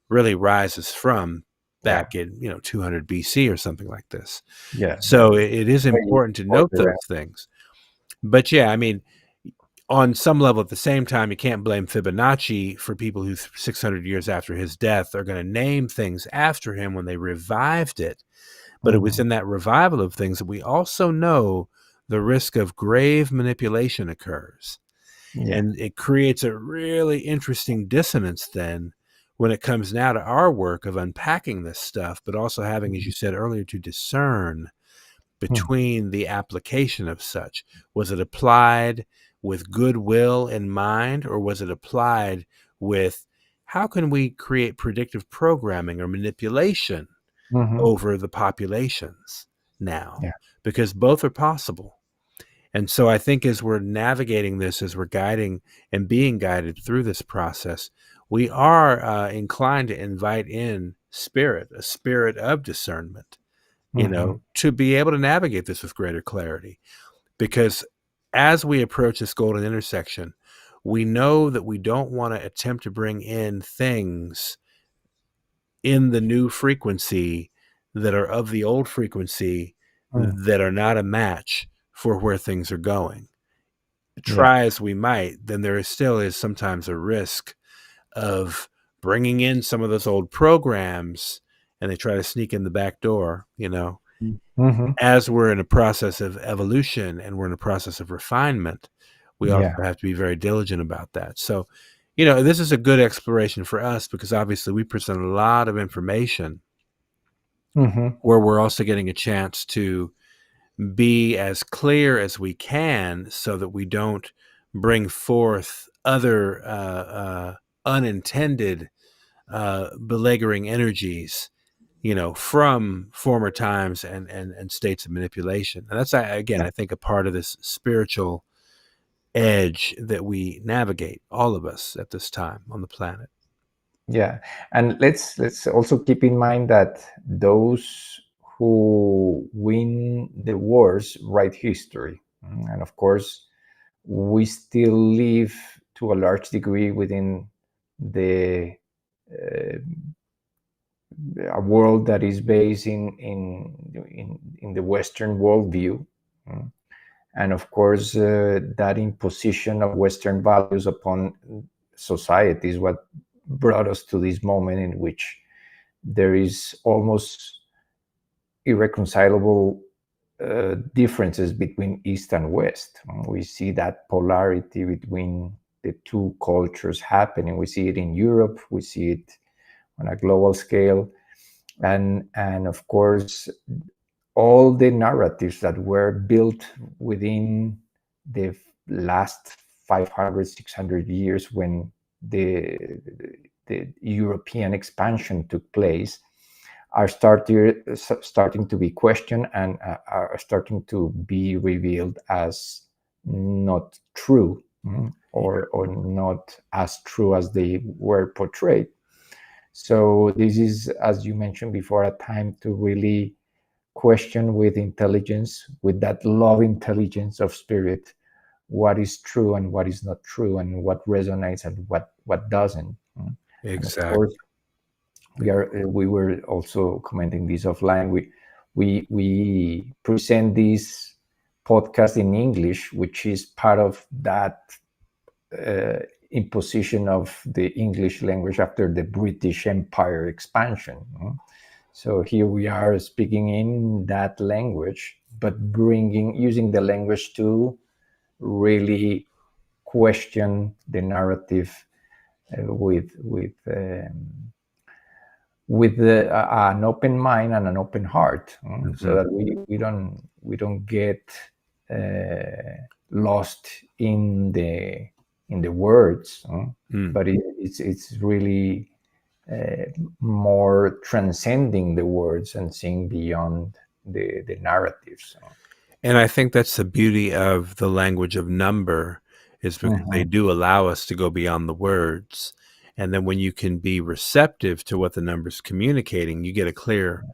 really rises from back in 200 BC or something like this. Yeah. So it is important to note those things. But yeah, I mean, on some level, at the same time, you can't blame Fibonacci for people who 600 years after his death are going to name things after him when they revived it. But it was in that revival of things that we also know the risk of grave manipulation occurs. Yeah. And it creates a really interesting dissonance then when it comes now to our work of unpacking this stuff, but also having, as you said earlier, to discern between the application of such. Was it applied with goodwill in mind, or was it applied with how can we create predictive programming or manipulation over the populations now? Yeah. Because both are possible. And so I think as we're navigating this, as we're guiding and being guided through this process, we are inclined to invite in a spirit of discernment, to be able to navigate this with greater clarity. Because as we approach this golden intersection, we know that we don't want to attempt to bring in things in the new frequency that are of the old frequency that are not a match for where things are going. Try as we might, then there still is sometimes a risk of bringing in some of those old programs, and they try to sneak in the back door, as we're in a process of evolution and we're in a process of refinement. We also have to be very diligent about that. So, this is a good exploration for us because obviously we present a lot of information where we're also getting a chance to be as clear as we can so that we don't bring forth other unintended beleaguering energies, from former times and states of manipulation. And that's, again, I think a part of this spiritual edge that we navigate, all of us at this time on the planet. Yeah, and let's also keep in mind that those who win the wars write history, and of course, we still live to a large degree within the a world that is based in the Western worldview, and of course, that imposition of Western values upon society is what brought us to this moment in which there is almost irreconcilable differences between East and West. We see that polarity between the two cultures happening. We see it in Europe. We see it on a global scale, and of course, all the narratives that were built within the last 500, 600 years when the European expansion took place are starting to be questioned and are starting to be revealed as not true or not as true as they were portrayed. So this is, as you mentioned before, a time to really question with intelligence, with that love intelligence of spirit, what is true and what is not true, and what resonates and what doesn't. Exactly. And of course, we were also commenting this offline. We present this podcast in English, which is part of that imposition of the English language after the British Empire expansion. So here we are speaking in that language, but using the language to really question the narrative with an open mind and an open heart, so that we don't get lost in the words, but it's really more transcending the words and seeing beyond the narratives. And I think that's the beauty of the language of number, is because they do allow us to go beyond the words. And then when you can be receptive to what the number's communicating, you get a clear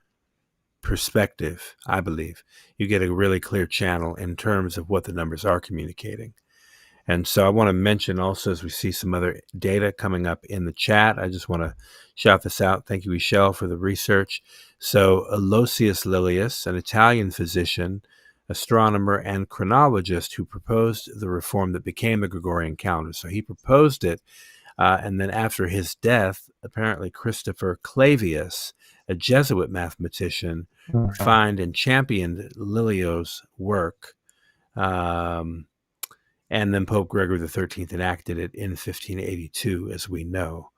perspective, I believe. You get a really clear channel in terms of what the numbers are communicating. And so I want to mention also, as we see some other data coming up in the chat, I just want to shout this out. Thank you, Michelle, for the research. So Aloysius Lilius, an Italian physician, astronomer, and chronologist who proposed the reform that became the Gregorian calendar. So he proposed it, and then after his death, apparently Christopher Clavius, a Jesuit mathematician, refined and championed Lilios' work. And then Pope Gregory XIII enacted it in 1582, as we know.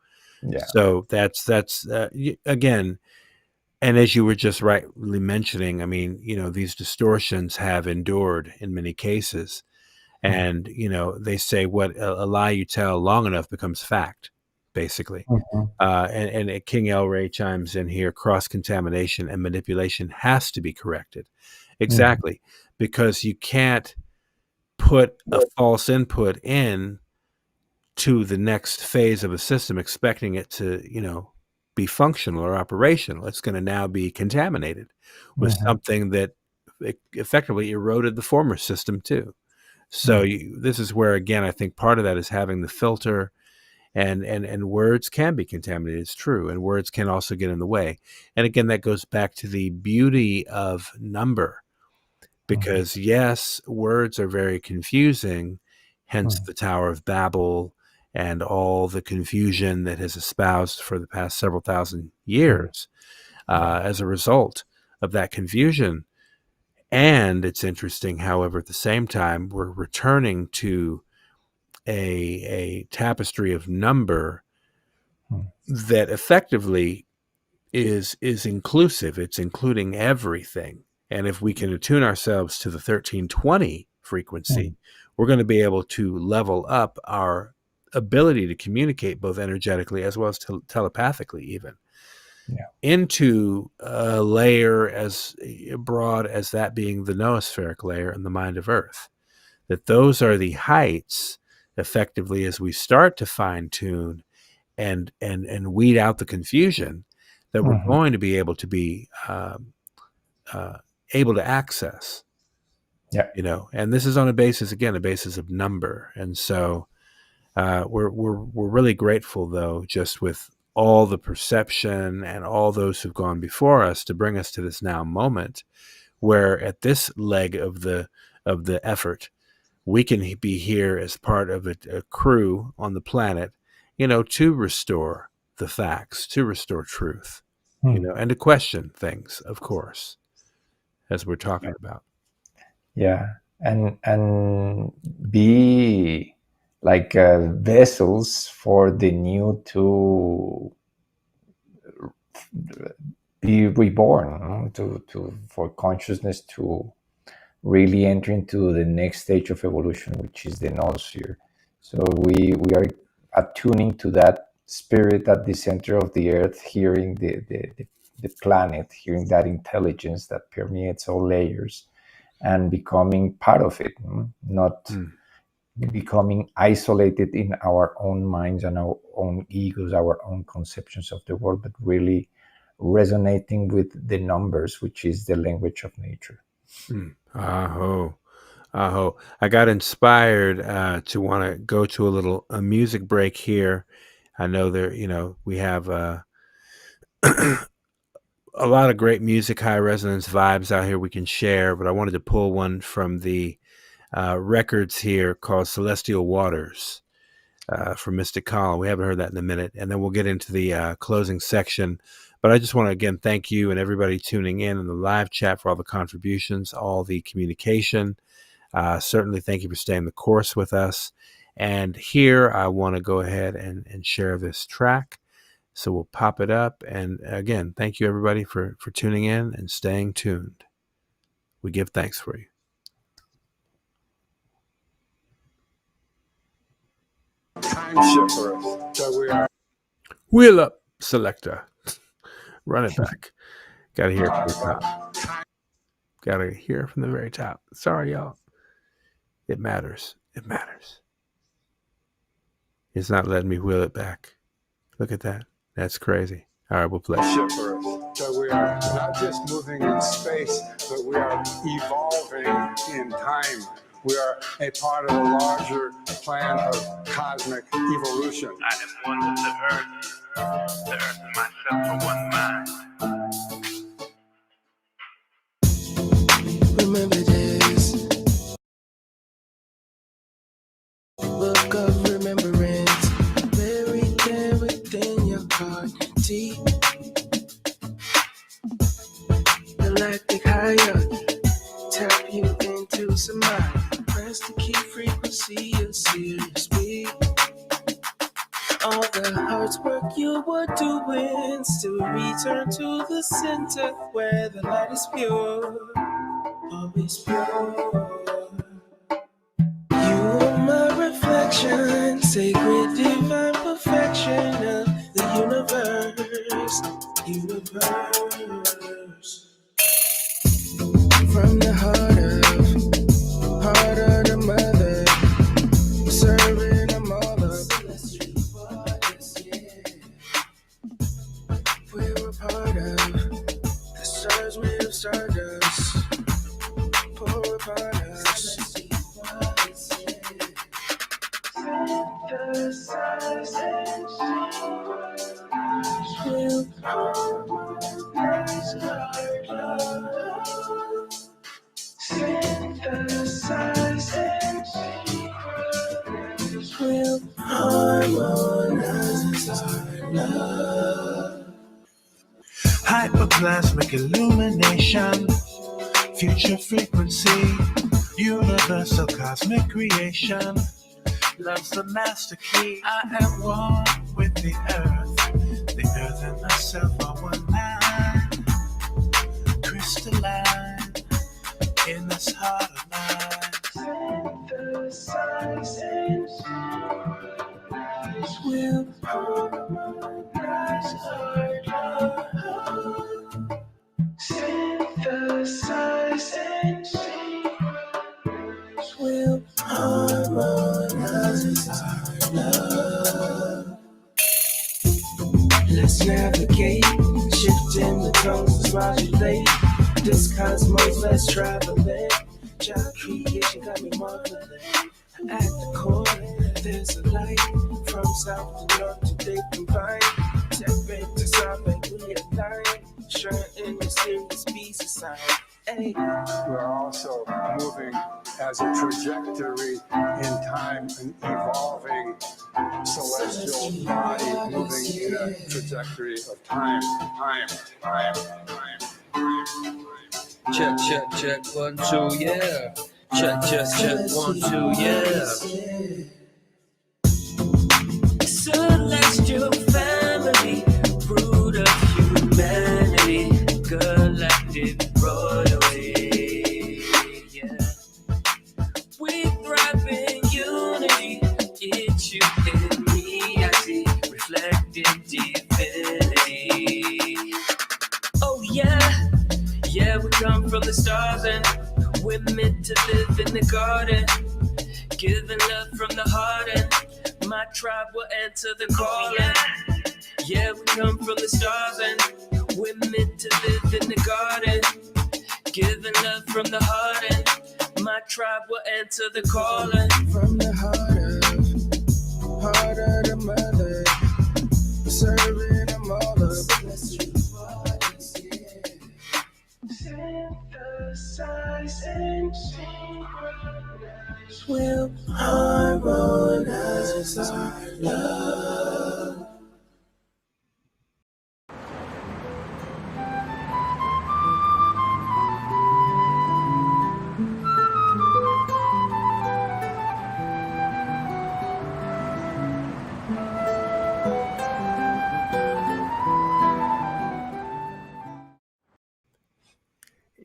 Yeah. So that's again, and as you were just rightly mentioning, I mean, these distortions have endured in many cases. And, they say what a lie you tell long enough becomes fact, basically. And King El Rey chimes in here, cross-contamination and manipulation has to be corrected. Exactly. Because you can't put a false input in to the next phase of a system expecting it to, be functional or operational. It's going to now be contaminated with something that effectively eroded the former system too. So this is where, again, I think part of that is having the filter, and words can be contaminated. It's true. And words can also get in the way. And again, that goes back to the beauty of number, because yes, words are very confusing, hence the Tower of Babel and all the confusion that has espoused for the past several thousand years as a result of that confusion. And it's interesting, however, at the same time, we're returning to a tapestry of number that effectively is inclusive. It's including everything. And if we can attune ourselves to the 1320 frequency, we're going to be able to level up our ability to communicate both energetically as well as telepathically even. Into a layer as broad as that being the noospheric layer and the mind of Earth. That those are the heights, effectively, as we start to fine-tune and weed out the confusion, that we're going to be able to be able to access. And this is on a basis of number. And so we're really grateful, though, just with all the perception and all those who've gone before us to bring us to this now moment, where at this leg of the effort, we can be here as part of a crew on the planet, to restore the facts, to restore truth, and to question things, of course, as we're talking about. Yeah, and be like vessels for the new to be reborn, for consciousness to really enter into the next stage of evolution, which is the noösphere. So we are attuning to that spirit at the center of the earth, hearing the planet, hearing that intelligence that permeates all layers, and becoming part of it, not becoming isolated in our own minds and our own egos, our own conceptions of the world, but really resonating with the numbers, which is the language of nature. Aho. I got inspired to want to go to a music break here. I know we have a lot of great music, high resonance vibes out here we can share, but I wanted to pull one from the records here called Celestial Waters from Mystic Column. We haven't heard that in a minute, and then we'll get into the closing section. But I just want to again thank you and everybody tuning in the live chat for all the contributions, all the communication. Certainly thank you for staying the course with us. And here I want to go ahead and share this track. So we'll pop it up. And again, thank you everybody for tuning in and staying tuned. We give thanks for you. Time shifters. So we are. Wheel up, selector. Run it back. Gotta hear it from the top. Gotta hear it from the very top. Sorry, y'all. It matters. It matters. It's not letting me wheel it back. Look at that. That's crazy. All right, we'll play. Shippers. So we are not just moving in space, but we are evolving in time. We are a part of a larger plan of cosmic evolution. I am one with the earth and myself are one mind. Remember this book of remembrance, buried there within your heart deep. Galactic hierarchy, tap you into some mind. Press the key frequency, you'll see it speak. All the hard work you were doing, still return to the center where the light is pure, always pure. You are my reflection, sacred divine perfection of the universe. From the heart of the mother, serving them all up. We're a part of the stars with stardust. Pour upon us. Synthesize and will harmonize our love. Synthesize and will harmonize our love. Hyperplasmic illumination, future frequency, universal cosmic creation. Love's the master key. I am one with the earth and myself are one mind. Crystalline in this heart of mine. Synthesize and will harmonize our love. Synthesize and will harmonize our love. Let's navigate, shifting the tones to modulate. This cosmos, let's travel it. Child creation got me marveling. At the core, there's a light. From south to north, today combined. Step into south and we align. Shine in mysterious peace aside. Hey. We're also moving as a trajectory in time, an evolving celestial body moving in a trajectory of time. Check, 1, 2, yeah. Check, 1, 2, yeah. Celestial family, brood of humanity, galactic royalty. Yeah. We thrive in unity. It's you and me, I see, reflecting divinity. Oh yeah, we come from the stars and we're meant to live in the garden. Giving love from the heart, and my tribe will answer the calling. Yeah, we come from the stars, and we're meant to live in the garden. Giving love from the heart, and my tribe will answer the calling. From the heart of the mother, serving them all up. Synthesizing, synchronize, we'll harmonize our love.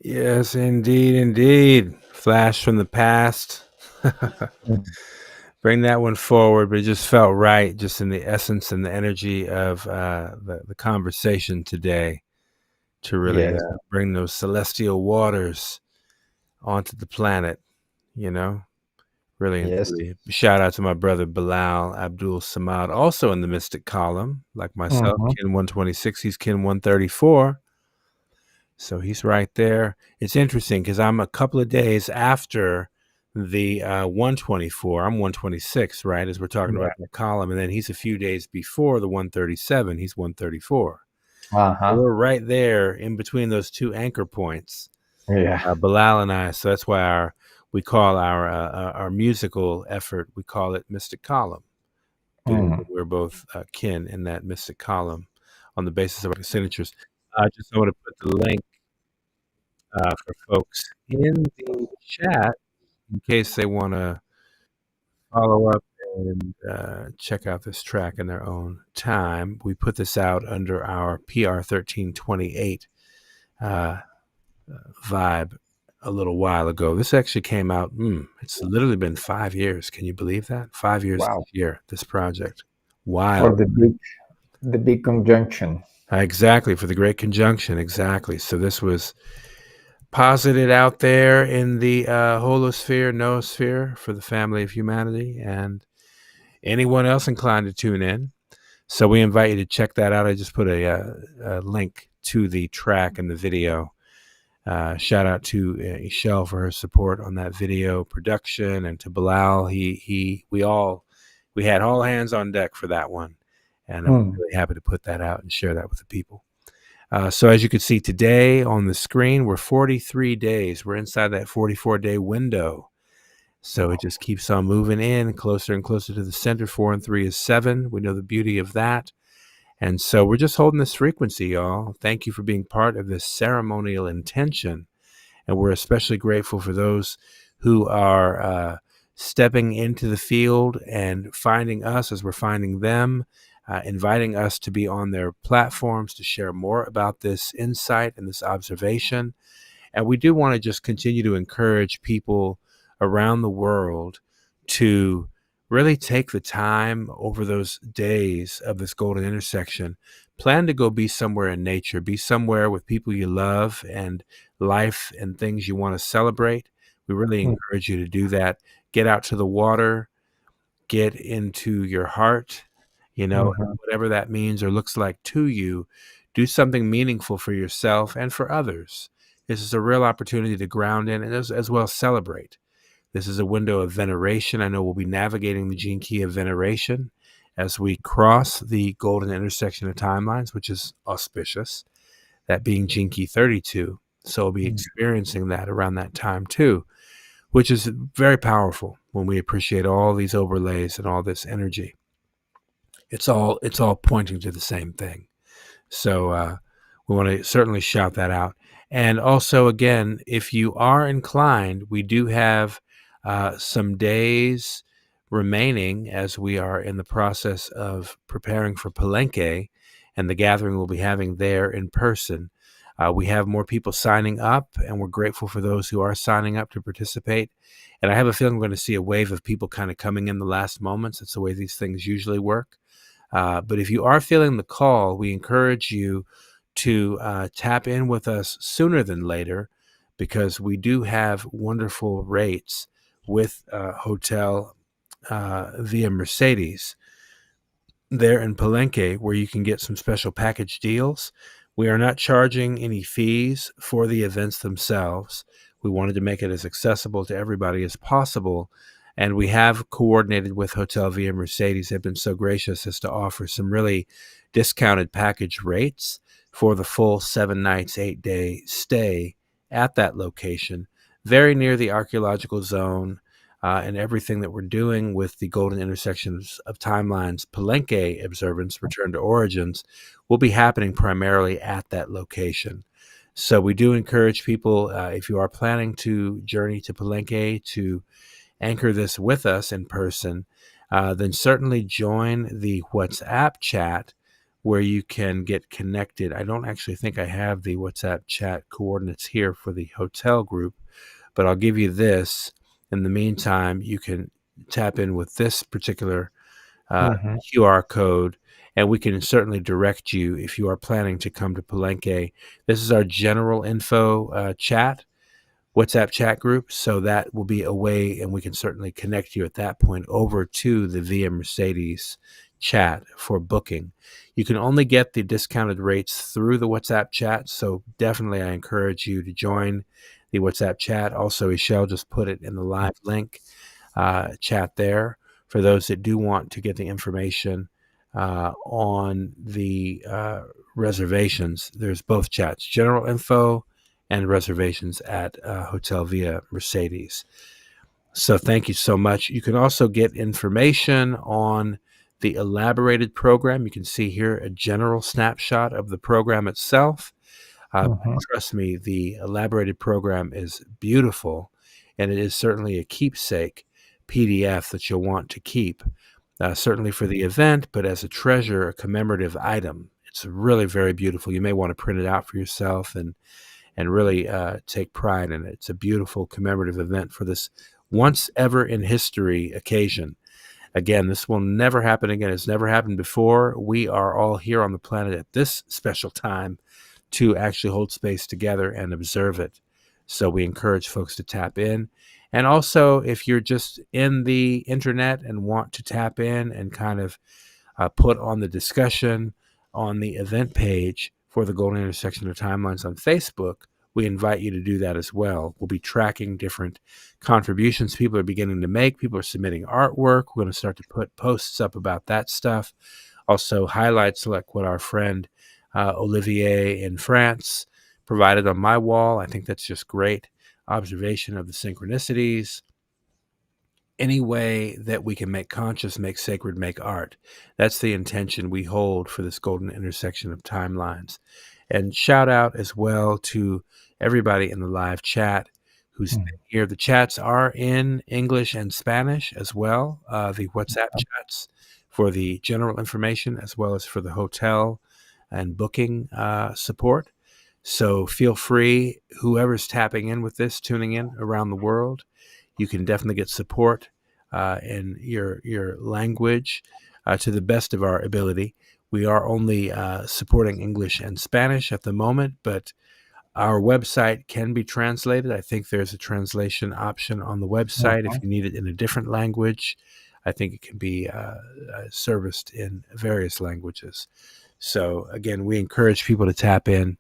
Yes, indeed, indeed. Flash from the past. Bring that one forward, but it just felt right, just in the essence and the energy of the conversation today, to really bring those celestial waters onto the planet, really. Yes. Shout out to my brother Bilal Abdul Samad, also in the Mystic column, like myself, kin 126, he's kin 134. So he's right there. It's interesting because I'm a couple of days after the 124. I'm 126, right, as we're talking about the column. And then he's a few days before the 137. He's 134. So we're right there in between those two anchor points. Yeah. Bilal and I. So that's why we call our musical effort, we call it Mystic Column. We're both kin in that Mystic Column on the basis of our signatures. I just want to put the link for folks in the chat in case they want to follow up and check out this track in their own time. We put this out under our PR 1328 vibe a little while ago. This actually came out, it's literally been 5 years. Can you believe that? 5 years this year, this project. Wow. For the big conjunction. Exactly, for the Great Conjunction, exactly. So this was posited out there in the holosphere, noösphere, for the family of humanity, and anyone else inclined to tune in. So we invite you to check that out. I just put a link to the track and the video. Shout out to Ishel for her support on that video production, and to Bilal. We had all hands on deck for that one. And I'm really happy to put that out and share that with the people. So as you can see today on the screen, we're 43 days. We're inside that 44-day window. So it just keeps on moving in closer and closer to the center. 4 and 3 is 7. We know the beauty of that. And so we're just holding this frequency, y'all. Thank you for being part of this ceremonial intention. And we're especially grateful for those who are stepping into the field and finding us as we're finding them. Inviting us to be on their platforms to share more about this insight and this observation. And we do want to just continue to encourage people around the world to really take the time over those days of this golden intersection. Plan to go be somewhere in nature, be somewhere with people you love and life and things you want to celebrate. We really encourage you to do that. Get out to the water, get into your heart, whatever that means or looks like to you. Do something meaningful for yourself and for others. This is a real opportunity to ground in and as well celebrate. This is a window of veneration. I know we'll be navigating the gene key of veneration as we cross the golden intersection of timelines, which is auspicious, that being gene key 32. So we'll be experiencing that around that time too, which is very powerful when we appreciate all these overlays and all this energy. It's all pointing to the same thing. So we want to certainly shout that out. And also, again, if you are inclined, we do have some days remaining as we are in the process of preparing for Palenque and the gathering we'll be having there in person. We have more people signing up, and we're grateful for those who are signing up to participate. And I have a feeling we're going to see a wave of people kind of coming in the last moments. That's the way these things usually work. But if you are feeling the call, we encourage you to tap in with us sooner than later, because we do have wonderful rates with Hotel via Mercedes there in Palenque, where you can get some special package deals. We are not charging any fees for the events themselves. We wanted to make it as accessible to everybody as possible. And we have coordinated with Hotel via Mercedes. They've been so gracious as to offer some really discounted package rates for the full 7 nights, 8-day stay at that location, very near the archaeological zone, and everything that we're doing with the Golden Intersections of Timelines Palenque observance, Return to Origins, will be happening primarily at that location. So we do encourage people, if you are planning to journey to Palenque to anchor this with us in person, then certainly join the WhatsApp chat where you can get connected. I don't actually think I have the WhatsApp chat coordinates here for the hotel group, but I'll give you this. In the meantime, you can tap in with this particular QR code, and we can certainly direct you if you are planning to come to Palenque. This is our general info chat, WhatsApp chat group, so that will be a way, and we can certainly connect you at that point over to the Via Mercedes chat for booking. You can only get the discounted rates through the WhatsApp chat, so definitely I encourage you to join the WhatsApp chat. Also, Ishel just put it in the live link chat there for those that do want to get the information on the reservations. There's both chats, general info and reservations at Hotel via Mercedes. So thank you so much. You can also get information on the elaborated program. You can see here a general snapshot of the program itself. Trust me, the elaborated program is beautiful, and it is certainly a keepsake PDF that you'll want to keep, certainly for the event, but as a treasure, a commemorative item. It's really very beautiful. You may want to print it out for yourself and really take pride in it. It's a beautiful commemorative event for this once ever in history occasion. Again, this will never happen again. It's never happened before. We are all here on the planet at this special time to actually hold space together and observe it. So we encourage folks to tap in. And also, if you're just in the internet and want to tap in and kind of put on the discussion on the event page for the Golden Intersection of Timelines on Facebook, we invite you to do that as well. We'll be tracking different contributions people are beginning to make. People are submitting artwork. We're going to start to put posts up about that stuff. Also, highlights like what our friend Olivier in France provided on my wall. I think that's just great observation of the synchronicities. Any way that we can make conscious, make sacred, make art. That's the intention we hold for this Golden Intersection of Timelines. And shout out as well to everybody in the live chat who's here. The chats are in English and Spanish as well, the WhatsApp chats for the general information as well as for the hotel and booking support. So feel free, whoever's tapping in with this, tuning in around the world, you can definitely get support in your language to the best of our ability. We are only supporting English and Spanish at the moment, but our website can be translated. I think there's a translation option on the website. If you need it in a different language, I think it can be serviced in various languages. So again, we encourage people to tap in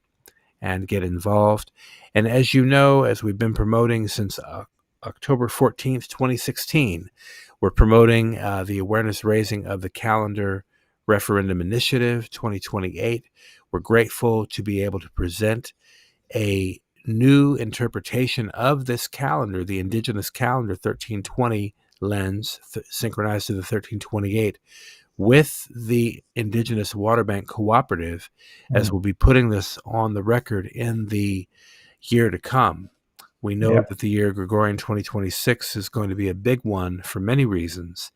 and get involved. And as you know, as we've been promoting since October 14th, 2016, we're promoting the awareness raising of the Calendar Referendum Initiative 2028. We're grateful to be able to present a new interpretation of this calendar, the indigenous calendar 1320 lens, synchronized to the 1328, with the Indigenous Water Bank Cooperative, as we'll be putting this on the record in the year to come. We know that the year Gregorian 2026 is going to be a big one for many reasons.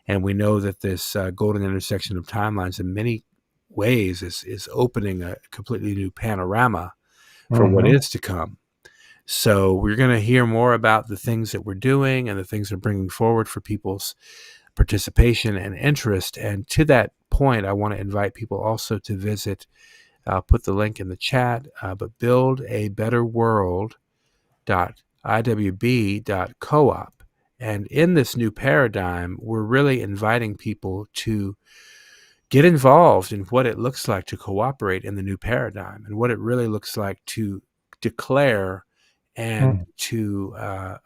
And we know that this golden intersection of timelines in many ways is opening a completely new panorama for what is to come. So we're going to hear more about the things that we're doing and the things we're bringing forward for people's participation and interest. And to that point, I want to invite people also to visit, I'll put the link in the chat, but buildabetterworld.iwb.coop. And in this new paradigm, we're really inviting people to get involved in what it looks like to cooperate in the new paradigm and what it really looks like to declare and to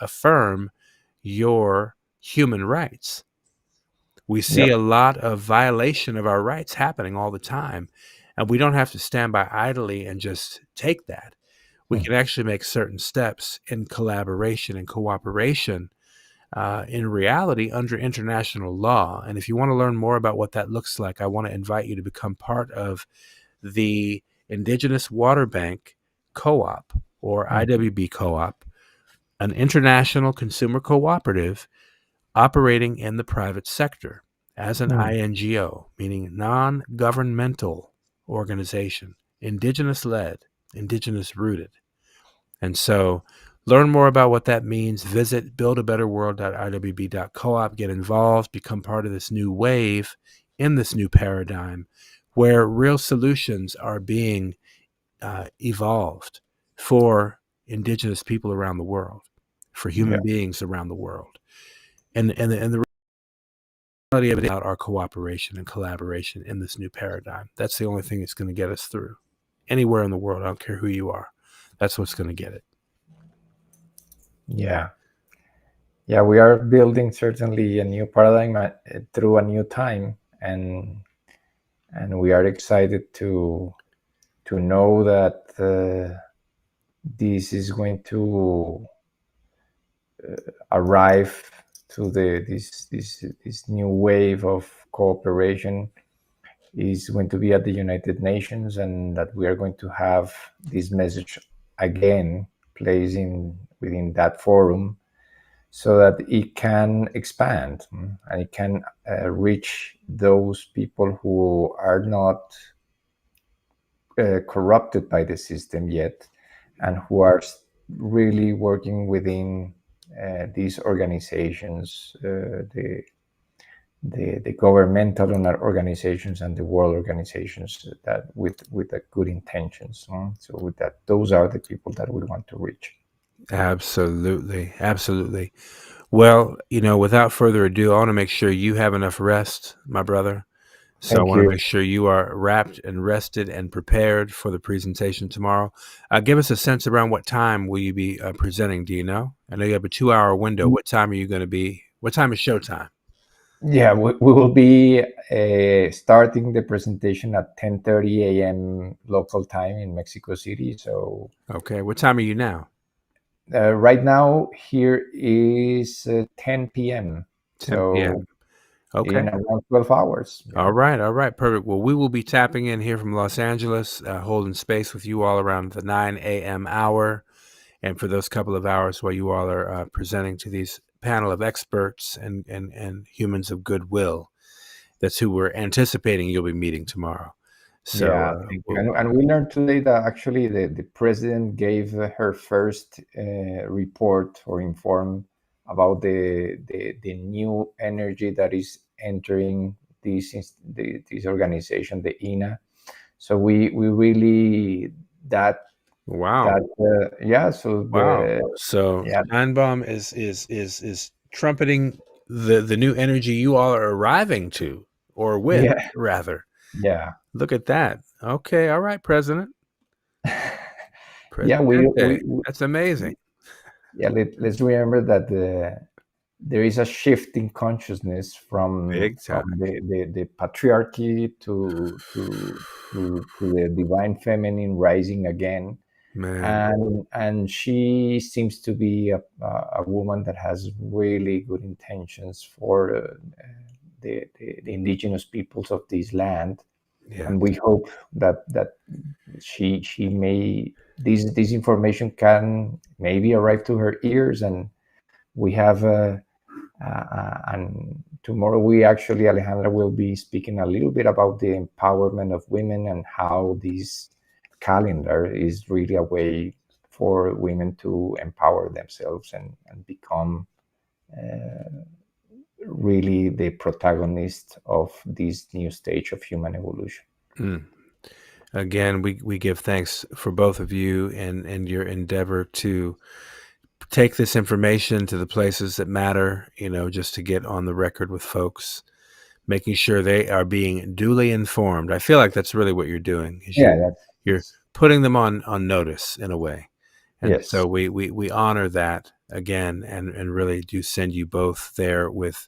affirm your human rights. We see a lot of violation of our rights happening all the time, and we don't have to stand by idly and just take that. We can actually make certain steps in collaboration and cooperation in reality under international law. And if you want to learn more about what that looks like, I want to invite you to become part of the Indigenous Water Bank Co-op, or IWB Co-op, an international consumer cooperative operating in the private sector as an INGO, meaning non-governmental organization, indigenous-led, indigenous-rooted. And so learn more about what that means. Visit buildabetterworld.iwb.coop, get involved, become part of this new wave in this new paradigm where real solutions are being evolved for indigenous people around the world, for human beings around the world. And the reality of it is about our cooperation and collaboration in this new paradigm. That's the only thing that's going to get us through. Anywhere in the world, I don't care who you are. That's what's going to get it. Yeah, we are building certainly a new paradigm through a new time, and we are excited to know that this is going to arrive to this new wave of cooperation is going to be at the United Nations, and that we are going to have this message again placed within that forum, so that it can expand and it can reach those people who are not corrupted by the system yet, and who are really working within these organizations, the governmental organizations and the world organizations, that with the good intentions. So with that, those are the people that we want to reach. Absolutely. Well, without further ado, I want to make sure you have enough rest, my brother. So I want to make sure you are wrapped and rested and prepared for the presentation tomorrow. Give us a sense around what time will you be presenting? Do you know? I know you have a 2-hour window. What time are you going to be? What time is showtime? Yeah, we will be starting the presentation at 10:30 a.m. local time in Mexico City. So okay, what time are you now? Right now here is 10 p.m. 10 p.m. Okay. In around 12 hours. Yeah. All right. Perfect. Well, we will be tapping in here from Los Angeles, holding space with you all around the 9 a.m. hour. And for those couple of hours while you all are presenting to these panel of experts and humans of goodwill, that's who we're anticipating you'll be meeting tomorrow. So, and we learned today that actually the president gave her first report or informed about the new energy that is entering this organization, the INA. So we really that. Wow. So Einbaum is trumpeting the new energy you all are arriving to, or with, rather. Yeah. Look at that. Okay. All right, President. That's amazing. Yeah. Let's remember that there is a shift in consciousness from the patriarchy to the divine feminine rising again. Man. And she seems to be a woman that has really good intentions for the indigenous peoples of this land. And we hope that she may this information can maybe arrive to her ears, and we have and tomorrow Alejandra will be speaking a little bit about the empowerment of women and how this calendar is really a way for women to empower themselves and become really the protagonist of this new stage of human evolution. Again, we give thanks for both of you and your endeavor to take this information to the places that matter, just to get on the record with folks, making sure they are being duly informed. I feel like that's really what you're doing. You're putting them on notice in a way. And yes. So we honor that again, and really do send you both there with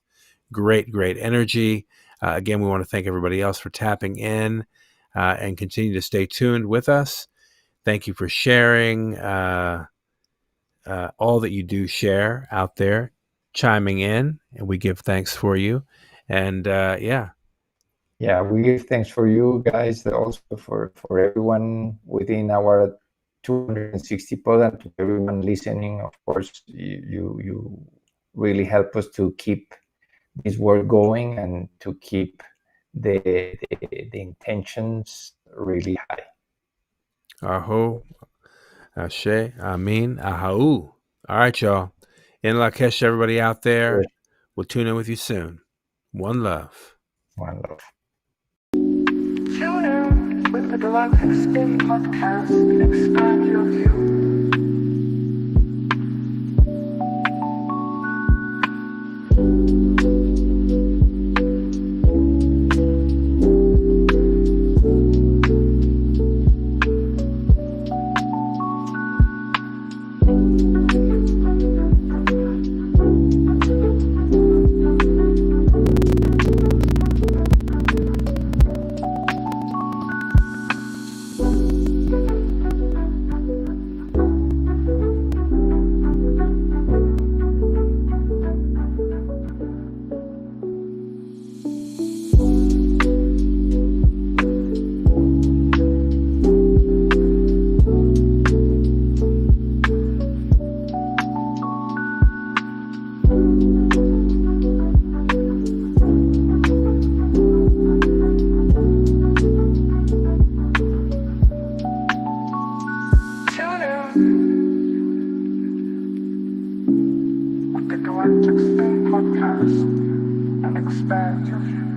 great energy. Again, we want to thank everybody else for tapping in and continue to stay tuned with us. Thank you for sharing all that you do share out there, chiming in, and we give thanks for you. And we give thanks for you guys, also for everyone within our 260 pod, and to everyone listening. Of course, you really help us to keep this work going and to keep the intentions really high. Aho, Ashe, Amin, Ahau. All right, y'all. In Lakesh, everybody out there. Sure. We'll tune in with you soon. One love. One love. Tune in with the Galactic Spin Podcast and expand your view. Galactic Spin Podcast and expand your view.